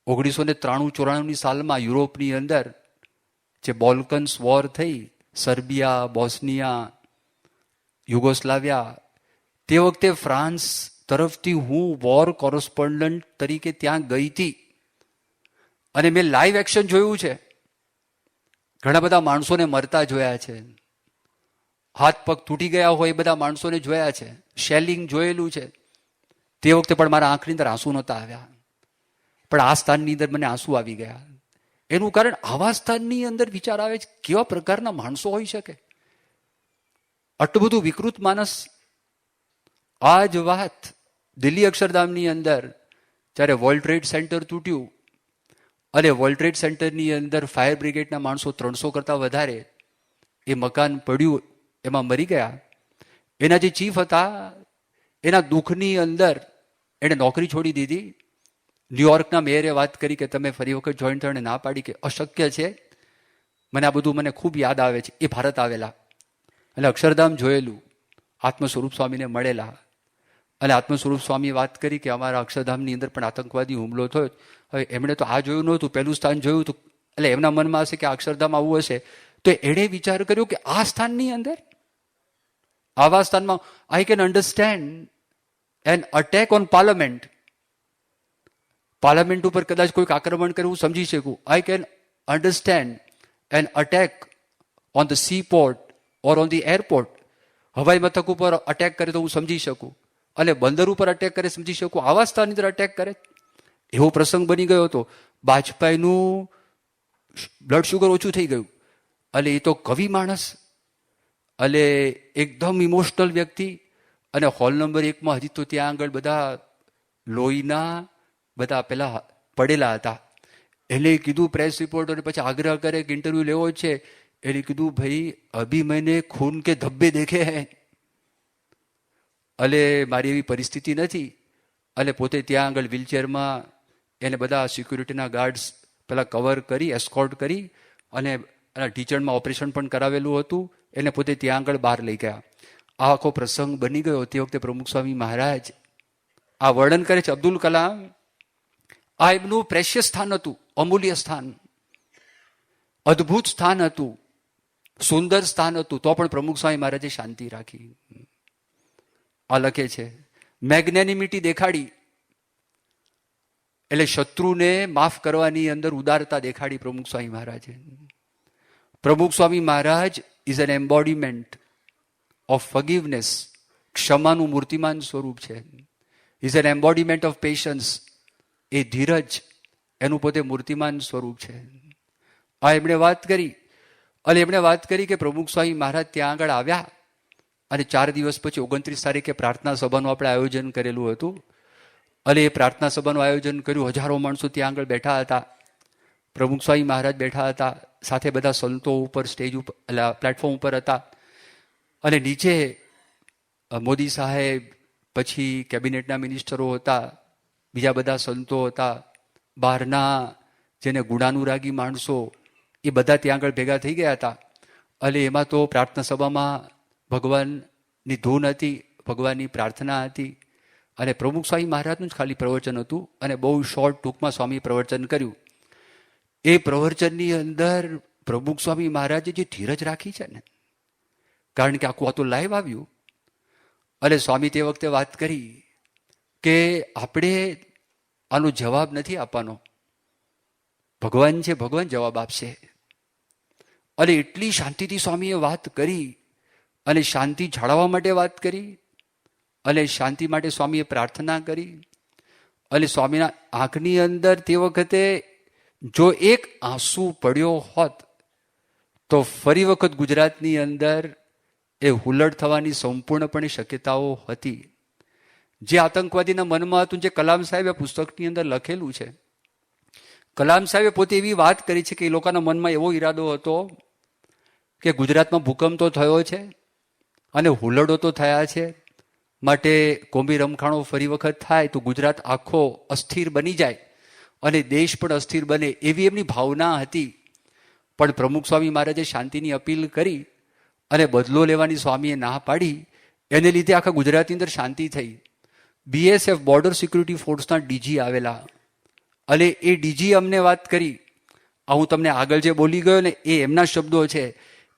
1993-94ની સાલમાં યુરોપની અંદર જે બોલ્કન્સ વોર થઈ, સર્બિયા, બોસ્નિયા, યુગોસ્લાવિયા, તે વખતે ફ્રાન્સ તરફથી હું વોર કોરસ્પોન્ડન્ટ તરીકે ત્યાં ગઈ હતી અને મેં લાઈવ એક્શન જોયું છે. ઘણા બધા માણસોને મરતા જોયા છે, હાથ પગ તૂટી ગયા હોય એ બધા માણસોને જોયા છે, શેલિંગ જોયેલું છે. તે વખતે પણ મારા આંખની અંદર આંસુ નહોતા આવ્યા, પણ આ સ્થાનની અંદર મને આંસુ આવી ગયા. એનું કારણ આવા સ્થાનની અંદર વિચાર આવે છે કેવા પ્રકારના માણસો હોઈ શકે. આટલું બધું વિકૃત માનસ. આ જ વાત દિલ્હી અક્ષરધામની અંદર જ્યારે વર્લ્ડ ટ્રેડ સેન્ટર તૂટ્યું અને વર્લ્ડ ટ્રેડ સેન્ટરની અંદર ફાયર બ્રિગેડના માણસો 300 કરતાં વધારે, એ મકાન પડ્યું, એમાં મરી ગયા. એના જે ચીફ હતા, એના દુઃખની અંદર એણે નોકરી છોડી દીધી. ન્યુયોર્કના મેયરે વાત કરી કે તમે ફરી વખત જોઈન થઈને ના પાડી કે અશક્ય છે. મને આ બધું મને ખૂબ યાદ આવે છે. એ ભારત આવેલા અને અક્ષરધામ જોયેલું, આત્મ સ્વરૂપ સ્વામીને મળેલા અને આત્મ સ્વરૂપ સ્વામીએ વાત કરી કે અમારા અક્ષરધામની અંદર પણ આતંકવાદી હુમલો થયો. હવે એમણે તો આ જોયું નહોતું, પહેલું સ્થાન જોયું હતું, એટલે એમના મનમાં હશે કે અક્ષરધામ આવું હશે. તો એણે વિચાર કર્યો કે આ સ્થાનની અંદર, આવા સ્થાનમાં I can understand an attack on parliament. Parliament ઉપર કદાચ કોઈક આક્રમણ કરે હું સમજી શકું. I can understand an attack on the sea port or on the airport. હવાઈ મથક ઉપર અટેક કરે તો હું સમજી શકું, અને બંદર ઉપર અટેક કરે સમજી શકું. આવા સ્થાનની અંદર અટેક કરે, એવો પ્રસંગ બની ગયો હતો. વાજપેયીનું બ્લડ શુગર ઓછું થઈ ગયું, અને એ તો કવિ માણસ, અને એકદમ ઇમોશનલ વ્યક્તિ, અને હોલ નંબર 1માં હજી તો ત્યાં આગળ બધા લોહીના બધા પેલા પડેલા હતા. એને કીધું પ્રેસ રિપોર્ટરે પછી આગ્રહ કરે કે ઇન્ટરવ્યુ લેવો છે. એને કીધું ભાઈ અભી મેને ખૂન કે ધબ્બે દેખે હૈ, અને મારી એવી પરિસ્થિતિ નથી. અને પોતે ત્યાં આગળ વ્હીલચેરમાં એને બધા સિક્યુરિટીના ગાર્ડ્સ પેલા કવર કરી, એસ્કોર્ટ કરી, અને એના ઢીચણમાં ઓપરેશન પણ કરાવેલું હતું. એને પોતે ત્યાં આગળ બહાર લઈ ગયા. આ આખો પ્રસંગ બની ગયો. તે વખતે પ્રમુખ સ્વામી મહારાજ આ વર્ણન કરે છે. અબ્દુલ કલામ, આ એમનું પ્રેશિયસ સ્થાન હતું, અમૂલ્ય સ્થાન, અદ્ભુત સ્થાન હતું, સુંદર સ્થાન હતું, તો પણ પ્રમુખ સ્વામી મહારાજે શાંતિ રાખી. આ લખે છે મેગ્નેનિમિટી દેખાડી, એટલે શત્રુને માફ કરવાની અંદર ઉદારતા દેખાડી પ્રમુખ સ્વામી મહારાજે. Pramukh Swami Maharaj is an embodiment of forgiveness. ક્ષમાનું મૂર્તિમાન સ્વરૂપ છે. Is an embodiment of patience. એ ધીરજ એનું પોતે મૂર્તિમાન સ્વરૂપ છે. આ એમણે વાત કરી, અને એમણે વાત કરી કે પ્રમુખ સ્વામી મહારાજ ત્યાં આગળ આવ્યા, અને 4 દિવસ પછી 29 તારીખે પ્રાર્થના સભાનું આપણે આયોજન કરેલું હતું. અને એ પ્રાર્થના સભાનું આયોજન કર્યું. હજારો માણસો ત્યાં આગળ બેઠા હતા. પ્રમુખ સ્વામી મહારાજ બેઠા હતા, સાથે બધા સંતો ઉપર સ્ટેજ ઉપર પ્લેટફોર્મ ઉપર હતા, અને નીચે મોદી સાહેબ, પછી કેબિનેટના મિનિસ્ટરો હતા, બીજા બધા સંતો હતા, બહારના જેને ગુણાનુરાગી માણસો, એ બધા ત્યાં આગળ ભેગા થઈ ગયા હતા. અને એમાં તો પ્રાર્થના સભામાં ભગવાનની ધૂન હતી, ભગવાનની પ્રાર્થના હતી, અને પ્રમુખ સ્વામી મહારાજનું જ ખાલી પ્રવચન હતું. અને બહુ શોર્ટ ટૂંકમાં સ્વામી પ્રવચન કર્યું. એ પ્રવચનની અંદર પ્રમુખ સ્વામી મહારાજે જે ધીરજ રાખી છે ને, કારણ કે આખું આ તો લાઈવ આવ્યું. અને સ્વામી તે વખતે વાત કરી કે આપણે આનો જવાબ નથી આપવાનો, ભગવાન છે, ભગવાન જવાબ આપશે. અને એટલી શાંતિથી સ્વામીએ વાત કરી, અને શાંતિ જાળવવા માટે વાત કરી, અને શાંતિ માટે સ્વામીએ પ્રાર્થના કરી. અને સ્વામીના આંખની અંદર તે વખતે જો એક આંસુ પડ્યો હોત તો ફરી વખત ગુજરાતની અંદર એ હુલ્લડ થવાની સંપૂર્ણપણે શક્યતાઓ હતી. જે આતંકવાદીના મનમાં હતું, જે કલામ સાહેબે પુસ્તકની અંદર લખેલું છે. કલામ સાહેબે પોતે એવી વાત કરી છે કે એ લોકોના મનમાં એવો ઈરાદો હતો કે ગુજરાતમાં ભૂકંપ તો થયો છે, અને હુલ્લડો તો થયા છે, માટે કોમી રમખાણો ફરી વખત થાય તો ગુજરાત આખો અસ્થિર બની જાય, અને દેશ પણ અસ્થિર બને, એવી એમની ભાવના હતી. પણ પ્રમુખ સ્વામી મહારાજે શાંતિની અપીલ કરી, અને બદલો લેવાની સ્વામીએ ના પાડી. એને લીધે આખા ગુજરાતની અંદર શાંતિ થઈ. BSF બોર્ડર સિક્યુરિટી ફોર્સના ડીજી આવેલા, અને એ ડીજી અમને વાત કરી. આ હું તમને આગળ જે બોલી ગયો ને એ એમના શબ્દો છે.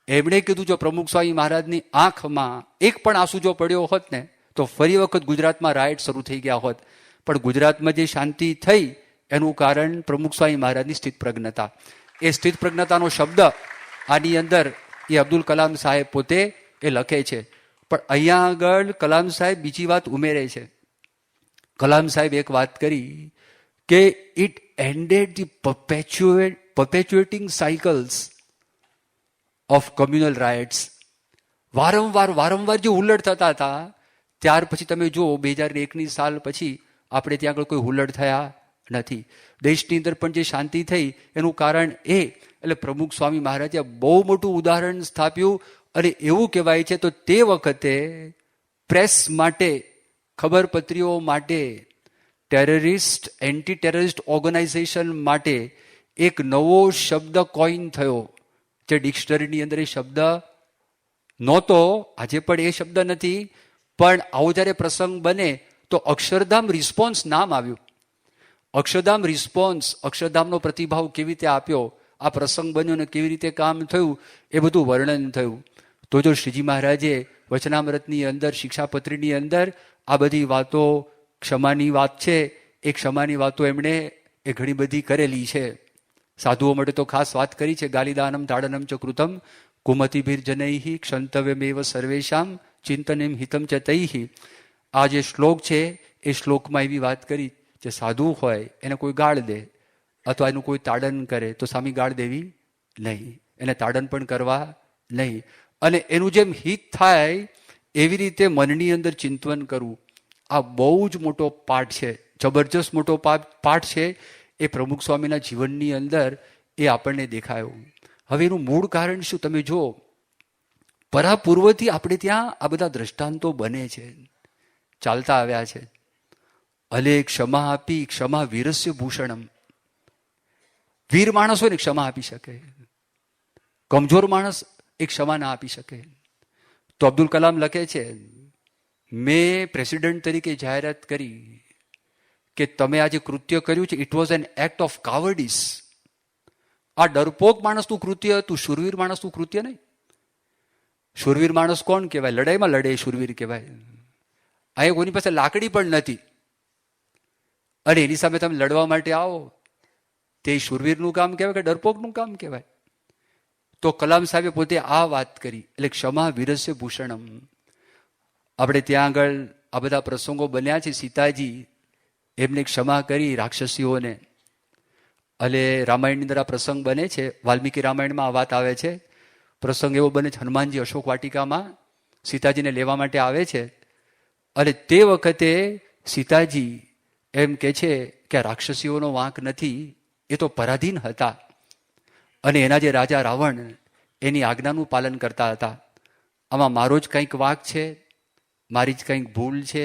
એમણે કીધું જો પ્રમુખ સ્વામી મહારાજની આંખમાં એક પણ આંસુ જો પડ્યો હોત ને તો ફરી વખત ગુજરાતમાં રાઇટ શરૂ થઈ ગયા હોત. પણ ગુજરાતમાં જે શાંતિ થઈ એનું કારણ પ્રમુખ સ્વામી મહારાજની સ્થિતપ્રજ્ઞતા. એ સ્થિતપ્રજ્ઞતાનો શબ્દ આની અંદર એ અબ્દુલ કલામ સાહેબ પોતે એ લખે છે. પણ અહીંયા આગળ કલામ સાહેબ બીજી વાત ઉમેરે છે. કલામ સાહેબ એક વાત કરી કે it ended the perpetuating cycles of communal riots. વારંવાર જે હુલ્લડ થતા હતા, ત્યાર પછી તમે જુઓ 2001ની સાલ પછી આપણે ત્યાં આગળ કોઈ હુલ્લડ થયા નથી. દેશની અંદર પણ જે શાંતિ થઈ એનું કારણ એ, એટલે પ્રમુખ સ્વામી મહારાજે બહુ મોટું ઉદાહરણ સ્થાપ્યું. અને એવું કહેવાય છે તો તે વખતે પ્રેસ માટે, ખબરપત્રીઓ માટે, ટેરરિસ્ટ, એન્ટી ટેરરિસ્ટ ઓર્ગેનાઇઝેશન માટે એક નવો શબ્દ કોઈન થયો, જે ડિક્શનરીની અંદર એ શબ્દ નહોતો. આજે પણ એ શબ્દ નથી. પણ આવો જ્યારે પ્રસંગ બને તો અક્ષરધામ રિસ્પોન્સ નામ આવ્યું. અક્ષરધામ રિસ્પોન્સ, અક્ષરધામનો પ્રતિભાવ કેવી રીતે આપ્યો, આ પ્રસંગ બન્યો ને કેવી રીતે કામ થયું, એ બધું વર્ણન થયું. તો જો શ્રીજી મહારાજે વચનામૃતની અંદર, શિક્ષાપત્રીની અંદર આ બધી વાતો, ક્ષમાની વાત છે એ ક્ષમાની વાતો એમણે એ ઘણી બધી કરેલી છે. સાધુઓ માટે તો ખાસ વાત કરી છે, ગાલિદાનમ તાડનમ ચ કૃતમ કુમતિભીર જનૈહિ ક્ષંતવ્યમેવ સર્વેશામ ચિંતનેમ હિતમ ચ તૈહિ. આ જે શ્લોક છે એ શ્લોકમાં એવી વાત કરી જે સાધુ હોય એને કોઈ ગાળ દે અથવા એનું કોઈ તાડન કરે તો સામી ગાળ દેવી નહીં, એને તાડન પણ કરવા નહીં. અને એનું જેમ હિત થાય એવી રીતે મનની અંદર ચિંતન કરવું. આ બહુ જ મોટો પાઠ છે, જબરજસ્ત મોટો પાઠ છે. એ પ્રમુખ સ્વામીના જીવનની અંદર એ આપણને દેખાયો. હવે એનું મૂળ કારણ શું? તમે જો પરાપૂર્વથી આપણે ત્યાં આ બધા દ્રષ્ટાંતો બને છે, ચાલતા આવ્યા છે. અલે ક્ષમા આપી ક્ષમા વીરસ્ય ભૂષણમ. વીર માણસ હોય ને ક્ષમા આપી શકે, કમજોર માણસ એ ક્ષમા ના આપી શકે. તો અબ્દુલ કલામ લખે છે, મેં પ્રેસિડેન્ટ તરીકે જાહેરાત કરી કે તમે આ જે કૃત્ય કર્યું છે it was an act of cowardice. આ ડરપોક માણસનું કૃત્ય હતું, શુરવીર માણસનું કૃત્ય નહીં. શુરવીર માણસ કોણ કહેવાય? લડાઈમાં લડે શુરવીર કહેવાય. અહીંયા કોઈની પાસે લાકડી પણ નથી અને એની સામે તમે લડવા માટે આવો, તે શુરવીરનું કામ કહેવાય કે ડરપોકનું કામ કહેવાય? તો કલામ સાહેબે પોતે આ વાત કરી. એટલે ક્ષમા વીરસ્ય ભૂષણમ. આપણે ત્યાં આગળ આ બધા પ્રસંગો બન્યા છે. સીતાજી એમને ક્ષમા કરી રાક્ષસીઓને. એટલે રામાયણની અંદર આ પ્રસંગ બને છે, વાલ્મીકી રામાયણમાં આ વાત આવે છે. પ્રસંગ એવો બને છે, હનુમાનજી અશોક વાટિકામાં સીતાજીને લેવા માટે આવે છે. અને તે વખતે સીતાજી એમ કે છે કે આ રાક્ષસીઓનો વાંક નથી, એ તો પરાધીન હતા અને એના જે રાજા રાવણ એની આજ્ઞાનું પાલન કરતા હતા. આમાં મારો જ કંઈક વાંક છે, મારી જ કંઈક ભૂલ છે,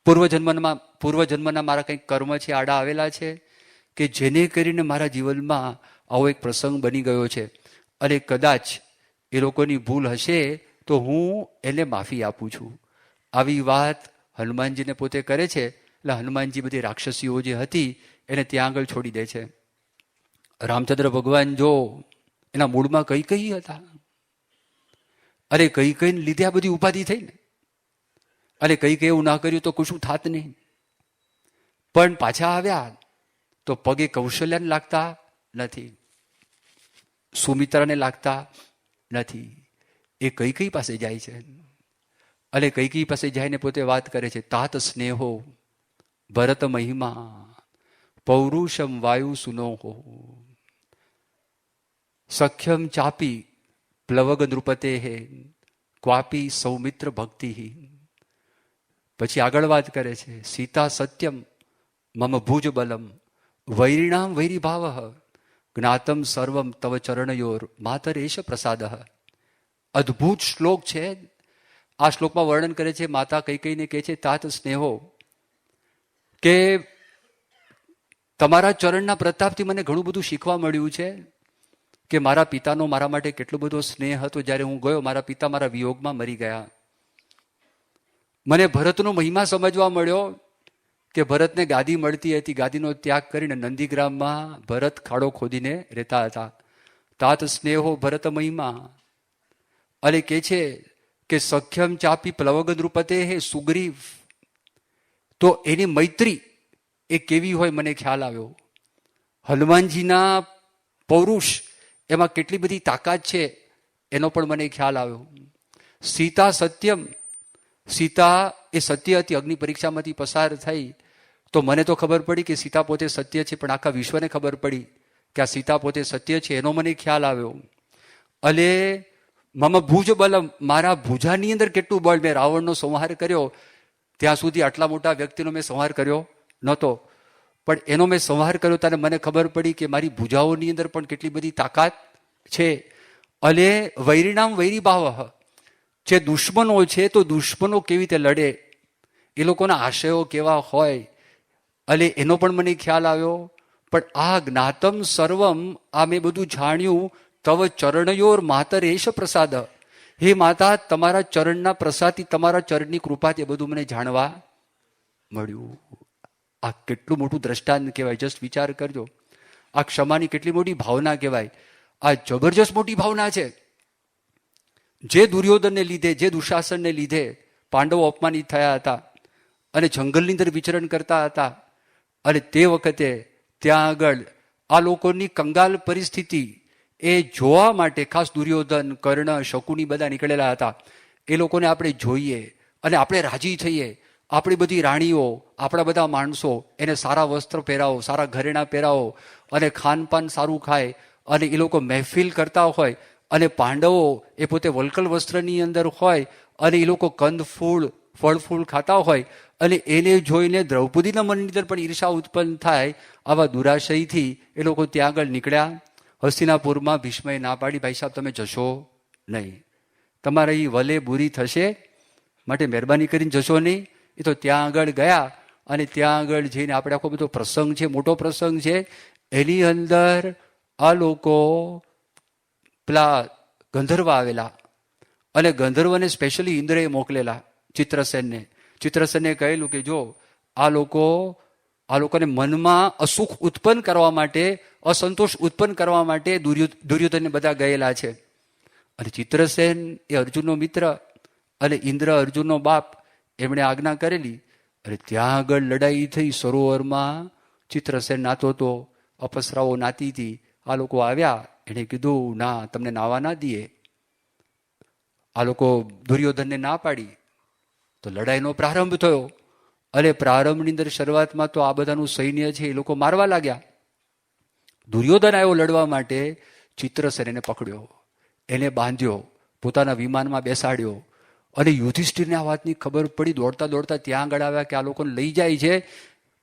પૂર્વજન્મના મારા કંઈક કર્મ છે, આડા આવેલા છે કે જેને કરીને મારા જીવનમાં આવો એક પ્રસંગ બની ગયો છે. અને કદાચ એ લોકોની ભૂલ હશે તો હું એને માફી આપું છું. આવી વાત હનુમાનજીને પોતે કરે છે. એટલે હનુમાનજી બધી રાક્ષસીઓ જે હતી એને ત્યાં આગળ છોડી દે છે. રામચંદ્ર ભગવાન જો એના મૂળમાં કઈ કઈ હતા, અરે કઈ કઈને લીધે આ બધી ઉપાધિ થઈ ને, અને કઈ કઈ એવું ના કર્યું તો કશું થાત નહીં. પણ પાછા આવ્યા તો પગે કૌશલ્યાને લાગતા નથી, સુમિત્રાને લાગતા નથી. એ કઈ કઈ પાસે જાય છે અને કઈ કઈ પાસે જઈને પોતે વાત કરે છે, તાત સ્નેહો ભરત મહિમા પૌરુષમ વાયુ સુનોહો સખ્યમ ચાપી પ્લવગ નૃપતે હે ક્વાપી સૌમિત્ર ભક્તિ. પછી આગળ વાત કરે છે, સીતા સત્યમ મમ ભુજ બલમ વૈરીણામ વૈરી ભાવ જ્ઞાતમ સર્વમ તવ ચરણયોર માતરેશ પ્રસાદ. અદ્ભુત શ્લોક છે. આ શ્લોકમાં વર્ણન કરે છે, માતા કઈ કઈને કહે છે તાત સ્નેહો, કે તમારા ચરણના પ્રતાપથી મને ઘણું બધું શીખવા મળ્યું છે કે મારા પિતાનો મારા માટે કેટલો બધો સ્નેહ હતો. જ્યારે હું ગયો મારા પિતા મારા વિયોગમાં મરી ગયા. મને ભરતનો મહિમા સમજવા મળ્યો કે ભરતને ગાદી મળતી હતી, ગાદીનો ત્યાગ કરીને નંદીગ્રામમાં ભરત ખાડો ખોદીને રહેતા હતા. તાત સ્નેહો ભરત મહિમા. અને કે છે કે સખ્યમ ચાપી પ્લવગ નૃપતે હે સુગ્રીવ, તો એની મૈત્રી એ કેવી હોય મને ખ્યાલ આવ્યો. હનુમાનજીના પૌરુષ એમાં કેટલી બધી તાકાત છે એનો પણ મને ખ્યાલ આવ્યો. સીતા સત્યમ, સીતા એ સત્ય હતી, અગ્નિ પરીક્ષામાંથી પસાર થઈ તો મને તો ખબર પડી કે સીતા પોતે સત્ય છે, પણ આખા વિશ્વને ખબર પડી કે આ સીતા પોતે સત્ય છે, એનો મને ખ્યાલ આવ્યો. અને મમ ભુજ બલમ, મારા ભુજાની અંદર કેટલું બળ. મેં રાવણનો સંહાર કર્યો, ત્યાં સુધી આટલા મોટા વ્યક્તિનો મેં સંહાર કર્યો નહોતો, પણ એનો મેં સંહાર કર્યો ત્યારે મને ખબર પડી કે મારી ભુજાઓની અંદર પણ કેટલી બધી તાકાત છે. અને વૈરીણામ વૈરી ભાવ, જે દુશ્મનો છે તો દુશ્મનો કેવી રીતે લડે, એ લોકોના આશયો કેવા હોય, અને એનો પણ મને ખ્યાલ આવ્યો. પણ આ જ્ઞાતમ સર્વમ, આ મેં બધું જાણ્યું તવ ચરણયોર માતરેશ પ્રસાદ. હે માતા, તમારા ચરણના પ્રસાદથી, તમારા ચરણની કૃપાથી એ બધું મને જાણવા મળ્યું. આ કેટલું મોટું દ્રષ્ટાંત કહેવાય. જસ્ટ વિચાર કરજો, આ ક્ષમાની કેટલી મોટી ભાવના કહેવાય. આ જબરજસ્ત મોટી ભાવના છે. જે દુર્યોધનને લીધે, જે દુશાસનને લીધે પાંડવો અપમાનિત થયા હતા અને જંગલની અંદર વિચરણ કરતા હતા, અને તે વખતે ત્યાં આગળ આ લોકોની કંગાલ પરિસ્થિતિ એ જોવા માટે ખાસ દુર્યોધન, કર્ણ, શકુની બધા નીકળેલા હતા. એ લોકોને આપણે જોઈએ અને આપણે રાજી થઈએ. આપણી બધી રાણીઓ, આપણા બધા માણસો એને સારા વસ્ત્ર પહેરાવો, સારા ઘરેણાં પહેરાવો અને ખાનપાન સારું ખાય અને એ લોકો મહેફિલ કરતા હોય. અને પાંડવો એ પોતે વલ્કલ વસ્ત્રની અંદર હોય અને એ લોકો કંદ ફૂલ, ફળ ફૂલ ખાતા હોય અને એને જોઈને દ્રૌપદીના મનની અંદર પણ ઈર્ષા ઉત્પન્ન થાય. આવા દુરાશયથી એ લોકો ત્યાં આગળ નીકળ્યા. હસ્તિનાપુરમાં ભીષ્મએ ના પાડી, ભાઈ સાહેબ તમે જશો નહીં, તમારી વલે બુરી થશે, માટે મહેરબાની કરીને જશો નહીં. એ તો ત્યાં આગળ ગયા અને ત્યાં આગળ જઈને આપણે આખો બધો પ્રસંગ છે, મોટો પ્રસંગ છે. એની અંદર આ લોકો પેલા ગંધર્વ આવેલા અને ગંધર્વને સ્પેશિયલી ઇન્દ્રએ મોકલેલા ચિત્રસેનને. ચિત્રસેને કહેલું કે જો આ લોકોને મનમાં અસુખ ઉત્પન્ન કરવા માટે, અસંતોષ ઉત્પન્ન કરવા માટે દુર્યોધનને બધા ગયેલા છે. અને ચિત્રસેન એ અર્જુનનો મિત્ર અને ઇન્દ્ર અર્જુનનો બાપ, એમણે આજ્ઞા કરેલી. અને ત્યાં આગળ લડાઈ થઈ સરોવરમાં. ચિત્રસેન નાતો હતો, અપસરાઓ નાતી હતી. આ લોકો આવ્યા, એણે કીધું ના, તમને નાવા ના દઈએ. આ લોકો દુર્યોધનને ના પાડી તો લડાઈનો પ્રારંભ થયો. અને પ્રારંભની અંદર શરૂઆતમાં તો આ બધાનું સૈન્ય છે એ લોકો મારવા લાગ્યા. દુર્યોધન આવ્યો લડવા માટે. ચિત્રસેન એને પકડ્યો, એને બાંધ્યો, પોતાના વિમાનમાં બેસાડ્યો. અને યુધિષ્ઠિરને આ વાતની ખબર પડી. દોડતા દોડતા ત્યાં આગળ આવ્યા કે આ લોકોને લઈ જાય છે.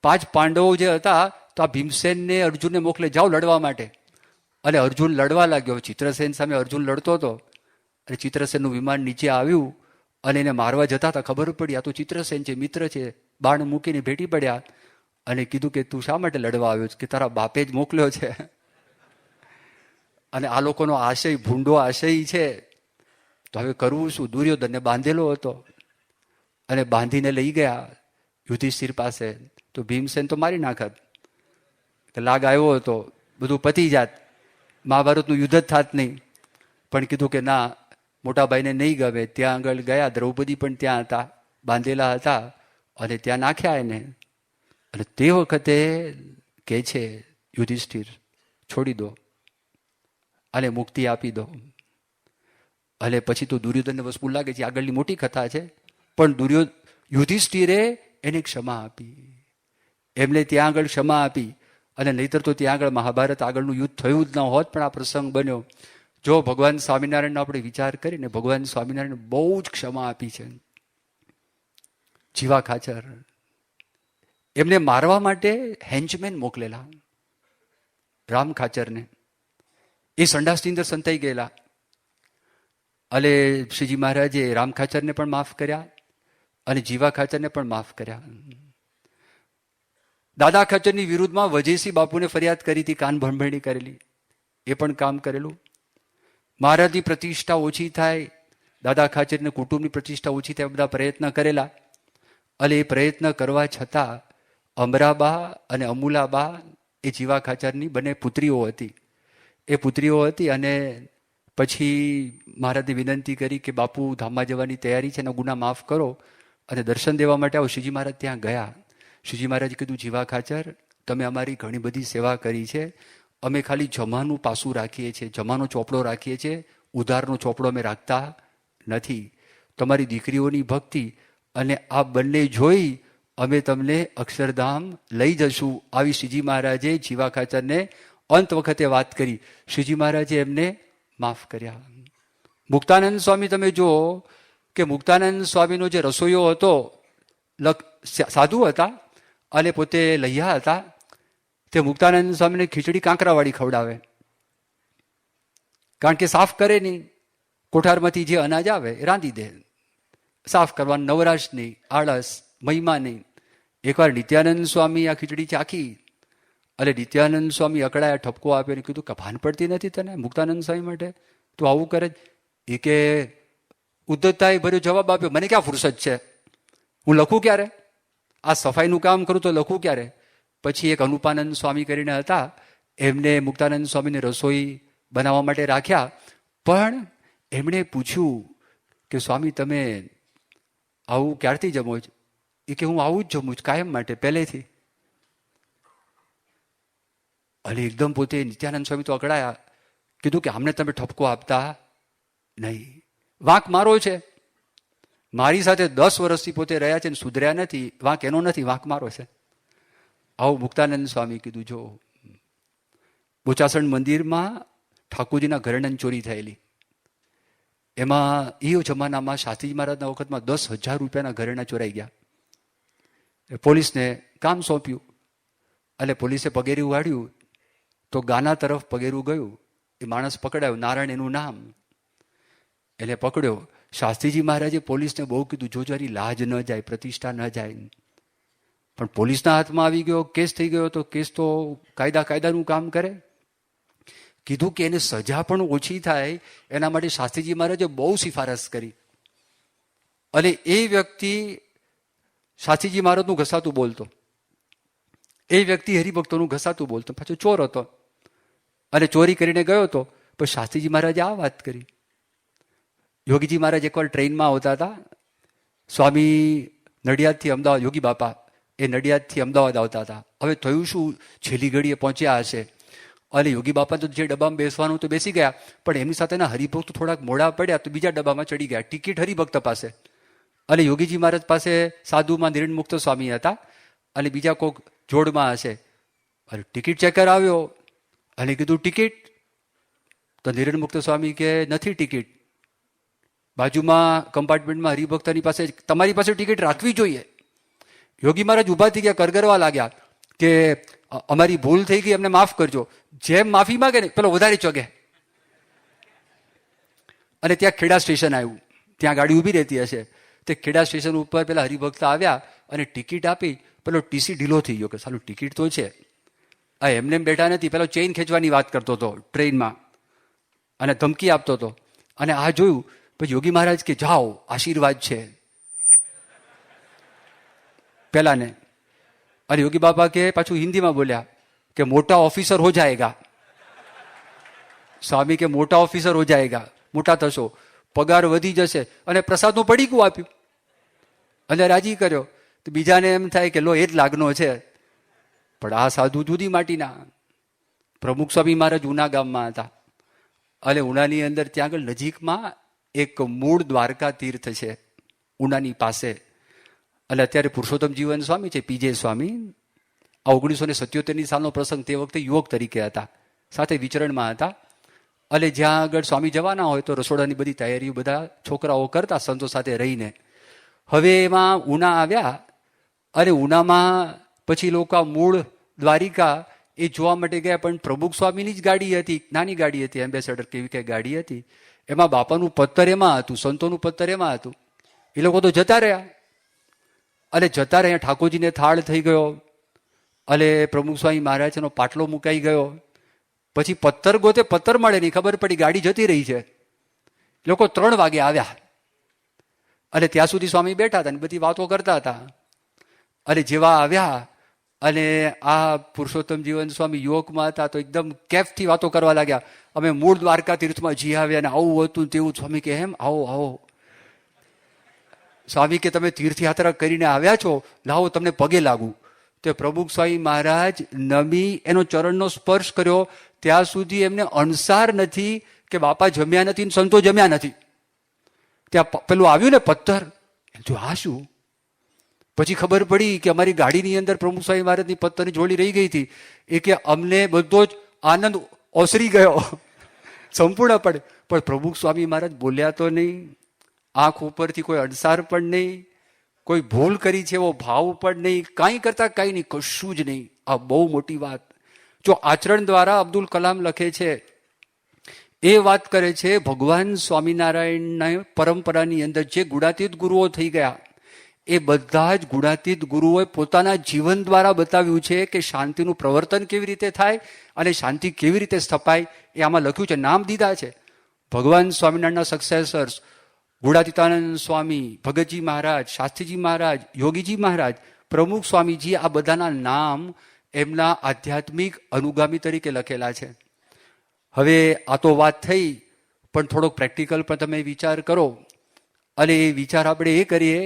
5 પાંડવો જે હતા તો આ ભીમસેનને અર્જુનને મોકલે, જાઓ લડવા માટે. અને અર્જુન લડવા લાગ્યો. ચિત્રસેન સામે અર્જુન લડતો હતો અને ચિત્રસેનનું વિમાન નીચે આવ્યું અને એને મારવા જતા હતા. ખબર પડી આ તો ચિત્રસેન છે, મિત્ર છે. બાણ મૂકીને ભેટી પડ્યા અને કીધું કે તું શા માટે લડવા આવ્યો છે? કે તારા બાપે જ મોકલ્યો છે. અને આ લોકોનો આશય ભૂંડો આશય છે, તો હવે કરવું શું? દુર્યોધનને બાંધેલો હતો અને બાંધીને લઈ ગયા યુધિષ્ઠિર પાસે. તો ભીમસેન તો મારી નાખત, લાગ આવ્યો હતો, બધું પતી જાત, મહાભારતનું યુદ્ધ જ થાત નહીં. પણ કીધું કે ના, મોટા ભાઈને નહીં ગમે. ત્યાં આગળ ગયા, દ્રૌપદી પણ ત્યાં હતા, બાંધેલા હતા અને ત્યાં નાખ્યા એને. અને તે વખતે કે છે યુધિષ્ઠિર, છોડી દો અને મુક્તિ આપી દો. અને પછી તો દુર્યોધનને વસ્તુ લાગે છે આગળની મોટી કથા છે, પણ યુધિષ્ઠિરે એને ક્ષમા આપી. એમને ત્યાં આગળ ક્ષમા આપી. અને નહીતર તો ત્યાં આગળ મહાભારત આગળનું યુદ્ધ થયું જ ન હોત. પણ આ પ્રસંગ બન્યો. જો ભગવાન સ્વામિનારાયણનો આપણે વિચાર કરીને, ભગવાન સ્વામિનારાયણ બહુ જ ક્ષમા આપી છે. જીવા ખાચર એમને મારવા માટે હેન્ચમેન મોકલેલા, રામ ખાચરને. એ સંડાસની અંદર સંતાઈ ગયેલા. અને શ્રીજી મહારાજે રામ ખાચરને પણ માફ કર્યા અને જીવા ખાચરને પણ માફ કર્યા. દાદા ખાચરની વિરુદ્ધમાં વજયસિંહ બાપુને ફરિયાદ કરી હતી, કાન ભણભણી કરેલી, એ પણ કામ કરેલું. મહારાજની પ્રતિષ્ઠા ઓછી થાય, દાદા ખાચરની કુટુંબની પ્રતિષ્ઠા ઓછી થાય, બધા પ્રયત્ન કરેલા. અને એ પ્રયત્ન કરવા છતાં અમરાબા અને અમુલાબા એ જીવા ખાચરની બંને પુત્રીઓ હતી. એ પુત્રીઓ હતી અને પછી મહારાજને વિનંતી કરી કે બાપુ ધામમાં જવાની તૈયારી છે, એના ગુના માફ કરો અને દર્શન દેવા માટે આવો. શ્રીજી મહારાજ ત્યાં ગયા. શ્રીજી મહારાજે કીધું, જીવા ખાચર, તમે અમારી ઘણી બધી સેવા કરી છે, અમે ખાલી જમાનું પાસું રાખીએ છીએ, જમાનો ચોપડો રાખીએ છીએ, ઉધારનો ચોપડો અમે રાખતા નથી. તમારી દીકરીઓની ભક્તિ અને આ બંને જોઈ અમે તમને અક્ષરધામ લઈ જશું. આવી શ્રીજી મહારાજે જીવા ખાચરને અંત વખતે વાત કરી. શ્રીજી મહારાજે એમને માફ કર્યા. મુક્તાનંદ સ્વામી તમે જુઓ કે મુક્તાનંદ સ્વામીનો જે રસોઈયો હતો, સાધુ હતા અને પોતે લૈયા હતા, તે મુક્તાનંદ સ્વામીને ખીચડી કાંકરાવાળી ખવડાવે. કારણ કે સાફ કરે નહીં, કોઠારમાંથી જે અનાજ આવે એ રાંધી દે. સાફ કરવાનું નવરાશ નહીં, આળસ, મહિમા નહીં. એકવાર નિત્યાનંદ સ્વામી આ ખીચડી ચાખી અને નિત્યાનંદ સ્વામી અકળાયા, ઠપકો આપ્યો અને કીધું કે ભાન પડતી નથી તને મુક્તાનંદ સ્વામી માટે, તું આવું કરે? એ કે ઉદ્ધતતાએ ભર્યો જવાબ આપ્યો, મને ક્યાં ફુરસદ છે, હું લખું ક્યારે? આ સફાઈનું કામ કરું તો લખું ક્યારે? પછી એક અનુપાનંદ સ્વામી કરીને હતા, એમને મુક્તાનંદ સ્વામીને રસોઈ બનાવવા માટે રાખ્યા. પણ એમણે પૂછ્યું કે સ્વામી તમે આવું ક્યારથી જમો છો? એ કે હું આવું જ જમું છું કાયમ માટે, પહેલેથી. અને એકદમ પોતે નિત્યાનંદ સ્વામી તો અકળાયા. કીધું કે આમને તમે ઠપકો આપતા નહીં. વાંક મારો છે. મારી સાથે 10 વર્ષથી પોતે રહ્યા છે ને સુધર્યા નથી. વાંક એનો નથી, વાંક મારો છે. આવું મુક્તાનંદ સ્વામી કીધું. જો બોચાસણ મંદિરમાં ઠાકોરજીના ઘરેણાની ચોરી થયેલી. એમાં એ જમાનામાં શાસ્ત્રીજી મહારાજના વખતમાં 10,000 રૂપિયાના ઘરેણા ચોરાઈ ગયા. પોલીસને કામ સોંપ્યું અને પોલીસે પગેરું વાળ્યું તો ગાના તરફ પગેરું ગયું. એ માણસ પકડાયો, નારાયણ એનું નામ. એટલે પકડ્યો. શાસ્ત્રીજી મહારાજે પોલીસને બહુ કીધું, જો જરી લાજ ન જાય, પ્રતિષ્ઠા ન જાય. પણ પોલીસના હાથમાં આવી ગયો, કેસ થઈ ગયો. તો કેસ તો કાયદાનું કામ કરે. કીધું કે એને સજા પણ ઓછી થાય એના માટે શાસ્ત્રીજી મહારાજે બહુ સિફારસ કરી. અને એ વ્યક્તિ શાસ્ત્રીજી મહારાજનું ઘસાતું બોલતો, એ વ્યક્તિ હરિભક્તોનું ઘસાતું બોલતો, પાછો ચોર હતો અને ચોરી કરીને ગયો હતો. પણ શાસ્ત્રીજી મહારાજે આ વાત કરી. યોગીજી મહારાજ એકવાર ટ્રેનમાં આવતા હતા. સ્વામી નડિયાદથી અમદાવાદ, યોગી બાપા એ નડિયાદથી અમદાવાદ આવતા હતા. હવે થયું શું, છેલ્લી ઘડીએ પહોંચ્યા હશે અને યોગી બાપા તો જે ડબ્બામાં બેસવાનું તો બેસી ગયા, પણ એમની સાથેના હરિભક્તો થોડાક મોડા પડ્યા તો બીજા ડબ્બામાં ચડી ગયા. ટિકિટ હરિભક્ત પાસે અને યોગીજી મહારાજ પાસે સાધુમાં નિર્ણમુક્ત સ્વામી હતા અને બીજા કોઈક જોડમાં હશે. અને ટિકિટ ચેકર આવ્યો અને કીધું ટિકિટ. તો નિર્ણમુક્ત સ્વામી કે નથી ટિકિટ. બાજુમાં કમ્પાર્ટમેન્ટમાં હરિભક્તની પાસે, તમારી પાસે ટિકિટ રાખવી જોઈએ. યોગી મહારાજ ઊભા થઈ ગયા, કરગરવા લાગ્યા કે અમારી ભૂલ થઈ ગઈ, અમને માફ કરજો. જેમ માફી માગે ને પેલો વધારે ચોગે. અને ત્યાં ખેડા સ્ટેશન આવ્યું, ત્યાં ગાડી ઊભી રહેતી હશે. તે ખેડા સ્ટેશન ઉપર પેલા હરિભક્ત આવ્યા અને ટિકિટ આપી. પેલો ટીસી ઢીલો થઈ ગયો કે સાલું ટિકિટ તો છે. આ એમને બેઠા નથી, પેલો ચેઇન ખેંચવાની વાત કરતો હતો ટ્રેનમાં અને ધમકી આપતો હતો. અને આ જોયું પછી યોગી મહારાજ કે જાઓ, આશીર્વાદ છે પેલાને. અને યોગી બાબા કે પાછું હિન્દીમાં બોલ્યા કે મોટા ઓફિસર હો જાયેગા. સ્વામી કે મોટા ઓફિસર હો જાયેગા, મોટા થશો, પગાર વધી જશે. અને પ્રસાદનું પડીકું આપ્યું અને રાજી કર્યો. તો બીજાને એમ થાય કે લો એ જ લાગનો છે. પણ આ સાધુ જુદી માટીના. પ્રમુખ સ્વામી મહારાજ ઉના ગામમાં હતા અને ઉનાની અંદર ત્યાં આગળ નજીકમાં એક મૂળ દ્વારકા તીર્થ છે ઉનાની પાસે. અને અત્યારે પુરુષોત્તમ જીવન સ્વામી છે, પીજે સ્વામી. આ 1977 સાલનો પ્રસંગ. તે વખતે યુવક તરીકે હતા, સાથે વિચરણમાં હતા. અને જ્યાં આગળ સ્વામી જવાના હોય તો રસોડાની બધી તૈયારીઓ બધા છોકરાઓ કરતા સંતો સાથે રહીને. હવે એમાં ઉના આવ્યા અને ઉનામાં પછી લોકો મૂળ દ્વારિકા એ જોવા માટે ગયા. પણ પ્રમુખ સ્વામીની જ ગાડી હતી, નાની ગાડી હતી, એમ્બેસેડર કેવી કઈ ગાડી હતી. એમાં બાપાનું પત્તર એમાં હતું, સંતોનું પત્તર એમાં હતું. એ લોકો તો જતા રહ્યા. અને જતા રહ્યા, ઠાકોરજીને થાળ થઈ ગયો અને પ્રમુખ સ્વામી મહારાજનો પાટલો મુકાઈ ગયો. પછી પત્તર ગોતે, પત્તર મળે નહીં, ખબર પડી ગાડી જતી રહી છે. લોકો 3 વાગે આવ્યા અને ત્યાં સુધી સ્વામી બેઠા હતા અને બધી વાતો કરતા હતા. અને જેવા આવ્યા અને આ પુરુષોત્તમ જીવન સ્વામી યુવકમાં હતા તો એકદમ કેફથી વાતો કરવા લાગ્યા. અમે મૂળ દ્વારકા તીર્થમાં જી આવ્યા અને આવું હતું તેવું. સ્વામી કે એમ, આવો આવો. સ્વામી કે તમે તીર્થયાત્રા કરીને આવ્યા છો, લાવો તમને પગે લાગુ. તો પ્રમુખ સ્વામી મહારાજ નમી એનો ચરણનો સ્પર્શ કર્યો. ત્યાં સુધી એમને અણસાર નથી કે બાપા જમ્યા નથી ને સંતો જમ્યા નથી. ત્યાં પેલું આવ્યું ને પથ્થર, જો આ શું. પછી ખબર પડી કે અમારી ગાડીની અંદર પ્રમુખ સ્વામી મહારાજની પથ્થરની જોડી રહી ગઈ હતી. એ કે અમને બધો જ આનંદ ઓસરી ગયો સંપૂર્ણપણે. પણ પ્રમુખ સ્વામી મહારાજ બોલ્યા તો નહીં, આંખ ઉપરથી કોઈ અણસાર પણ નહીં, કોઈ ભૂલ કરી છે એવો ભાવ પણ નહીં, કાંઈ કરતા કાંઈ નહીં, કશું જ નહીં. આ બહુ મોટી વાત. જો આચરણ દ્વારા અબ્દુલ કલામ લખે છે, એ વાત કરે છે ભગવાન સ્વામિનારાયણના પરંપરાની અંદર જે ગુણાતીત ગુરુઓ થઈ ગયા એ બધા જ ગુણાતીત ગુરુઓએ પોતાના જીવન દ્વારા બતાવ્યું છે કે શાંતિનું પ્રવર્તન કેવી રીતે થાય અને શાંતિ કેવી રીતે સ્થપાય. એ આમાં લખ્યું છે, નામ દીધા છે. ભગવાન સ્વામિનારાયણના સક્સેસર્સ ગુણાતીતાનંદ સ્વામી, ભગતજી મહારાજ, શાસ્ત્રીજી મહારાજ, યોગીજી મહારાજ, પ્રમુખ સ્વામીજી, આ બધાના નામ એમના આધ્યાત્મિક અનુગામી તરીકે લખેલા છે. હવે આ તો વાત થઈ, પણ થોડોક પ્રેક્ટિકલ પણ તમે વિચાર કરો. અને એ વિચાર આપણે એ કરીએ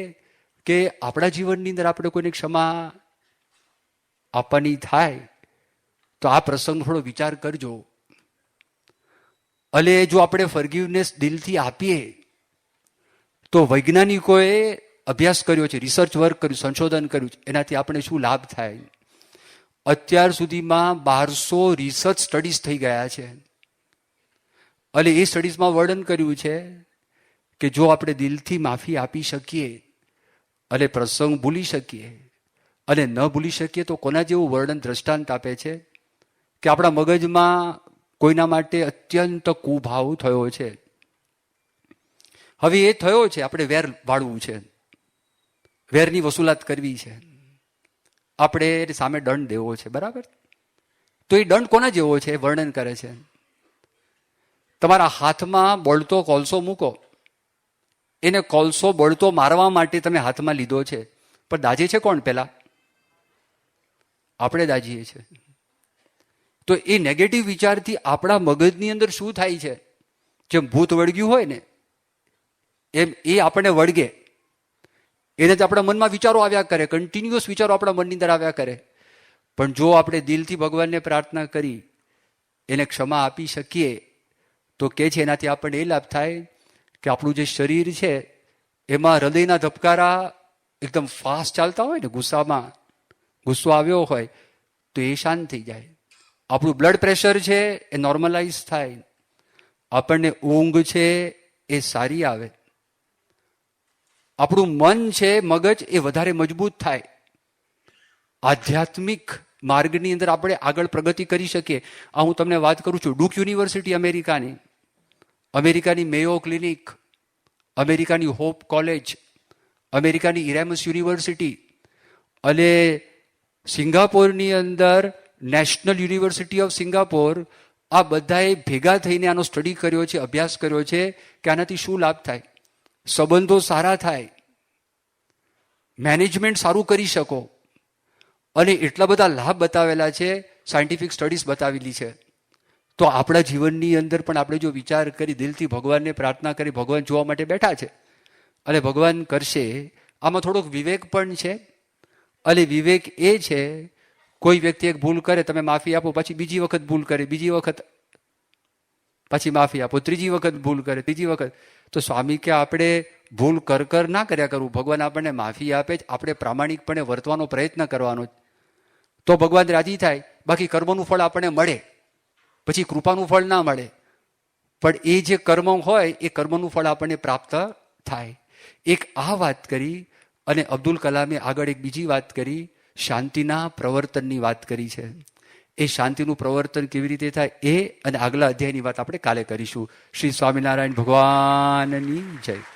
કે આપણા જીવનની અંદર આપણે કોઈને ક્ષમા આપવાની થાય તો આ પ્રસંગ થોડો વિચાર કરજો. અને જો આપણે ફોરગિવનેસ દિલથી આપીએ તો વૈજ્ઞાનિકોએ અભ્યાસ કર્યો છે, રિસર્ચ વર્ક કર્યું, સંશોધન કર્યું છે, એનાથી આપણે શું લાભ થાય. અત્યાર સુધીમાં 1200 રિસર્ચ સ્ટડીઝ થઈ ગયા છે. અને એ સ્ટડીઝમાં વર્ણન કર્યું છે કે જો આપણે દિલથી માફી આપી શકીએ અને પ્રસંગ ભૂલી શકીએ અને ન ભૂલી શકીએ તો કોના જેવું વર્ણન દ્રષ્ટાંત આપે છે કે આપણા મગજમાં કોઈના માટે અત્યંત કુભાવ થયો છે. હવે એ થયો છે, આપણે વેર વાળવું છે, વેરની વસૂલાત કરવી છે, આપણે સામે દંડ દેવો છે, બરાબર? તો એ દંડ કોના જેવો છે વર્ણન કરે છે. તમારા હાથમાં બળતો કોલસો મૂકો, એને કોલસો બળતો મારવા માટે તમે હાથમાં લીધો છે, પણ દાજે છે કોણ? પહેલા આપણે દાજીએ છીએ. તો એ નેગેટિવ વિચારથી આપણા મગજની અંદર શું થાય છે? જેમ ભૂત વળગ્યું હોય ને એમ એ આપણને વળગે. એને જ આપણા મનમાં વિચારો આવ્યા કરે, કન્ટિન્યુઅસ વિચારો આપણા મનની અંદર આવ્યા કરે. પણ જો આપણે દિલથી ભગવાનને પ્રાર્થના કરી એને ક્ષમા આપી શકીએ તો કે છે એનાથી આપણને એ લાભ થાય કે આપણું જે શરીર છે એમાં હૃદયના ધબકારા એકદમ ફાસ્ટ ચાલતા હોય ને, ગુસ્સો આવ્યો હોય તો એ શાંત થઈ જાય. આપણું બ્લડ પ્રેશર છે એ નોર્મલાઇઝ થાય. આપણને ઊંઘ છે એ સારી આવે. આપણું મન છે, મગજ એ વધારે મજબૂત થાય. આધ્યાત્મિક માર્ગની અંદર આપણે આગળ પ્રગતિ કરી શકીએ. આ હું તમને વાત કરું છું ડુક યુનિવર્સિટી અમેરિકાની મેયો ક્લિનિક, અમેરિકાની હોપ કોલેજ, અમેરિકાની ઇરેમસ યુનિવર્સિટી અને સિંગાપોરની અંદર નેશનલ યુનિવર્સિટી ઓફ સિંગાપોર, આ બધાએ ભેગા થઈને આનો સ્ટડી કર્યો છે, અભ્યાસ કર્યો છે કે આનાથી શું લાભ થાય. સંબંધો સારા થાય, મેનેજમેન્ટ સારું કરી શકો, અને એટલા બધા લાભ બતાવેલા છે, સાયન્ટિફિક સ્ટડીઝ બતાવેલી છે. તો આપણા જીવનની અંદર પણ આપણે જો વિચાર કરી દિલથી ભગવાનને પ્રાર્થના કરી, ભગવાન જોવા માટે બેઠા છે અને ભગવાન કરશે. આમાં થોડોક વિવેક પણ છે. અને વિવેક એ છે, કોઈ વ્યક્તિ એક ભૂલ કરે, તમે માફી આપો, પછી બીજી વખત ભૂલ કરે, બીજી વખત પછી માફી આપો, ત્રીજી વખત ભૂલ કરે, ત્રીજી વખત. તો સ્વામી કે આપણે ભૂલ કર ના કર્યા કરવું. ભગવાન આપણને માફી આપે જ, આપણે પ્રામાણિકપણે વર્તવાનો પ્રયત્ન કરવાનો તો ભગવાન રાજી થાય. બાકી કર્મનું ફળ આપણને મળે, પછી કૃપાનું ફળ ના મળે. પણ એ જે કર્મ હોય એ કર્મનું ફળ આપણને પ્રાપ્ત થાય. એક આ વાત કરી. અને અબ્દુલ કલામે આગળ એક બીજી વાત કરી, શાંતિના પ્રવર્તનની વાત કરી છે. એ શાંતિનું પ્રવર્તન કેવી રીતે થાય એ અને આગલા અધ્યાયની વાત આપણે કાલે કરીશું. શ્રી સ્વામિનારાયણ ભગવાનની જય.